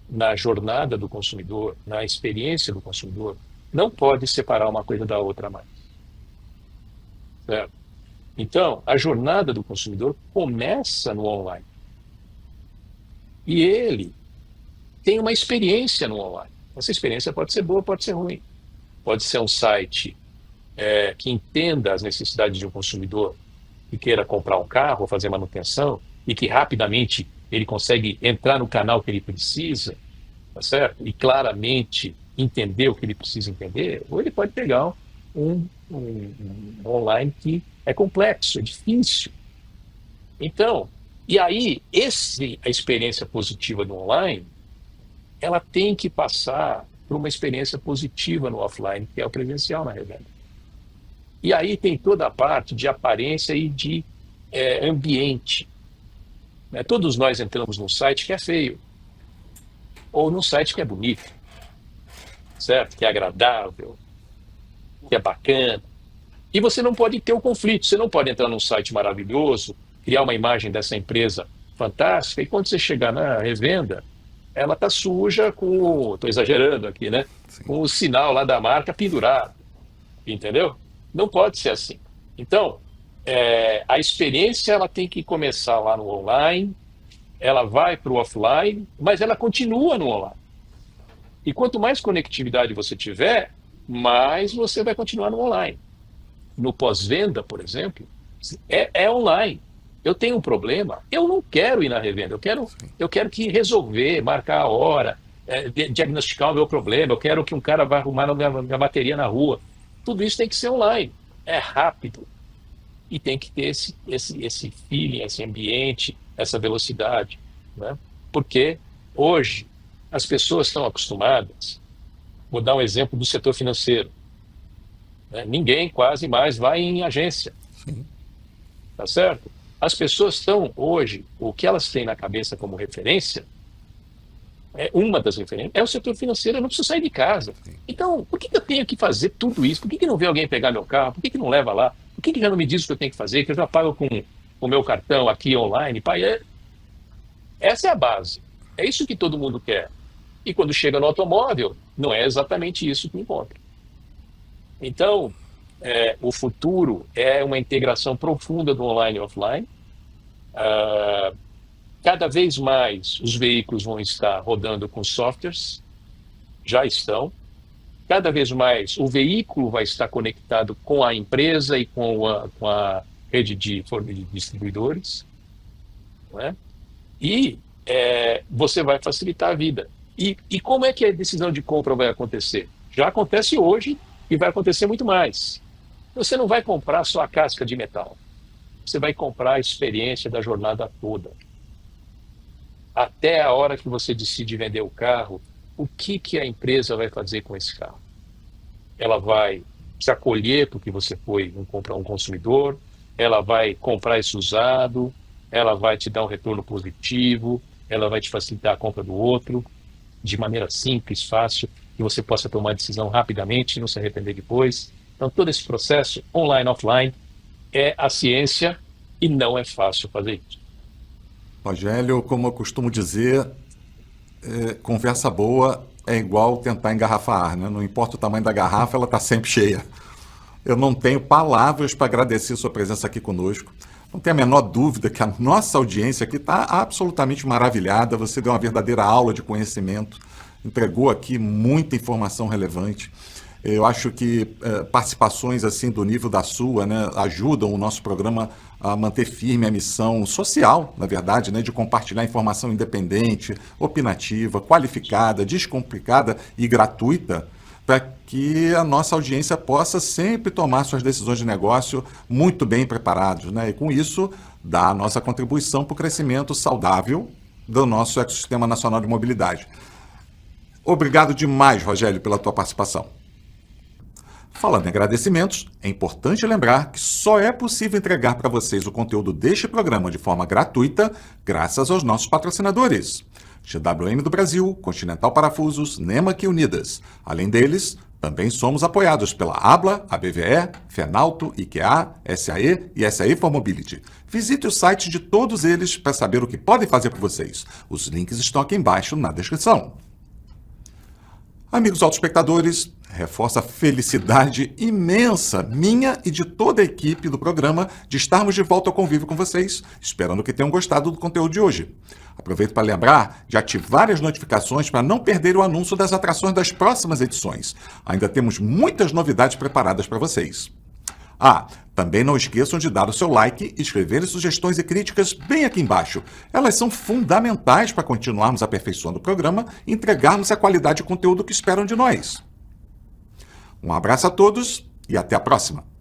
na jornada do consumidor, na experiência do consumidor, não pode separar uma coisa da outra mais. Certo? Então, a jornada do consumidor começa no online. E ele tem uma experiência no online. Essa experiência pode ser boa, pode ser ruim. Pode ser um site que entenda as necessidades de um consumidor que queira comprar um carro ou fazer manutenção e que rapidamente ele consegue entrar no canal que ele precisa, tá certo? E claramente entender o que ele precisa entender, ou ele pode pegar um online que é complexo, é difícil. Então, e aí, a experiência positiva do online, ela tem que passar por uma experiência positiva no offline, que é o presencial na revenda. E aí tem toda a parte de aparência e de ambiente. Né? Todos nós entramos num site que é feio, ou num site que é bonito, certo? Que é agradável, que é bacana. E você não pode ter o conflito, você não pode entrar num site maravilhoso, criar uma imagem dessa empresa fantástica, e quando você chegar na revenda, ela está suja com, estou exagerando aqui, né? Sim. Com o sinal lá da marca pendurado, entendeu? Não pode ser assim. Então, a experiência ela tem que começar lá no online, ela vai para o offline, mas ela continua no online. E quanto mais conectividade você tiver, mais você vai continuar no online. No pós-venda, por exemplo, é online. Eu tenho um problema, eu não quero ir na revenda, eu quero que resolver, marcar a hora, diagnosticar o meu problema, eu quero que um cara vá arrumar a minha bateria na rua. Tudo isso tem que ser online, é rápido. E tem que ter esse feeling, esse ambiente, essa velocidade. Né? Porque hoje as pessoas estão acostumadas, vou dar um exemplo do setor financeiro. Né? Ninguém quase mais vai em agência. Sim. Tá certo? As pessoas estão hoje, o que elas têm na cabeça como referência, uma das referências, é o setor financeiro, eu não preciso sair de casa. Então, por que eu tenho que fazer tudo isso? Por que não vê alguém pegar meu carro? Por que não leva lá? Por que já não me diz o que eu tenho que fazer? Que eu já pago com o meu cartão aqui online? Pai, essa é a base. É isso que todo mundo quer. E quando chega no automóvel, não é exatamente isso que encontra. Então, o futuro é uma integração profunda do online e offline. Cada vez mais os veículos vão estar rodando com softwares, já estão. Cada vez mais o veículo vai estar conectado com a empresa e com a rede de distribuidores. Não é? E você vai facilitar a vida. E como é que a decisão de compra vai acontecer? Já acontece hoje e vai acontecer muito mais. Você não vai comprar só a casca de metal. Você vai comprar a experiência da jornada toda. Até a hora que você decide vender o carro, o que a empresa vai fazer com esse carro? Ela vai te acolher porque você foi um consumidor, ela vai comprar isso usado, ela vai te dar um retorno positivo, ela vai te facilitar a compra do outro, de maneira simples, fácil, que você possa tomar a decisão rapidamente e não se arrepender depois. Então, todo esse processo, online, offline, é a ciência e não é fácil fazer isso. Rogério, como eu costumo dizer, conversa boa é igual tentar engarrafar, né? Não importa o tamanho da garrafa, ela está sempre cheia. Eu não tenho palavras para agradecer sua presença aqui conosco. Não tem a menor dúvida que a nossa audiência aqui está absolutamente maravilhada. Você deu uma verdadeira aula de conhecimento, entregou aqui muita informação relevante. Eu acho que participações assim do nível da sua, né, ajudam o nosso programa a manter firme a missão social, na verdade, né, de compartilhar informação independente, opinativa, qualificada, descomplicada e gratuita, para que a nossa audiência possa sempre tomar suas decisões de negócio muito bem preparados, né? E com isso, dar a nossa contribuição para o crescimento saudável do nosso ecossistema nacional de mobilidade. Obrigado demais, Rogério, pela tua participação. Falando em agradecimentos, é importante lembrar que só é possível entregar para vocês o conteúdo deste programa de forma gratuita graças aos nossos patrocinadores. GWM do Brasil, Continental Parafusos, Nemac Unidas. Além deles, Também somos apoiados pela ABLA, a BVE, Fenalto, IKEA, SAE e SAE for Mobility. Visite o site de todos eles para saber o que podem fazer por vocês. Os links estão aqui embaixo na descrição. Amigos autoespectadores, reforço a felicidade imensa minha e de toda a equipe do programa de estarmos de volta ao convívio com vocês, esperando que tenham gostado do conteúdo de hoje. Aproveito para lembrar de ativar as notificações para não perder o anúncio das atrações das próximas edições. Ainda temos muitas novidades preparadas para vocês. Também não esqueçam de dar o seu like e escreverem sugestões e críticas bem aqui embaixo. Elas são fundamentais para continuarmos aperfeiçoando o programa e entregarmos a qualidade de conteúdo que esperam de nós. Um abraço a todos e até a próxima!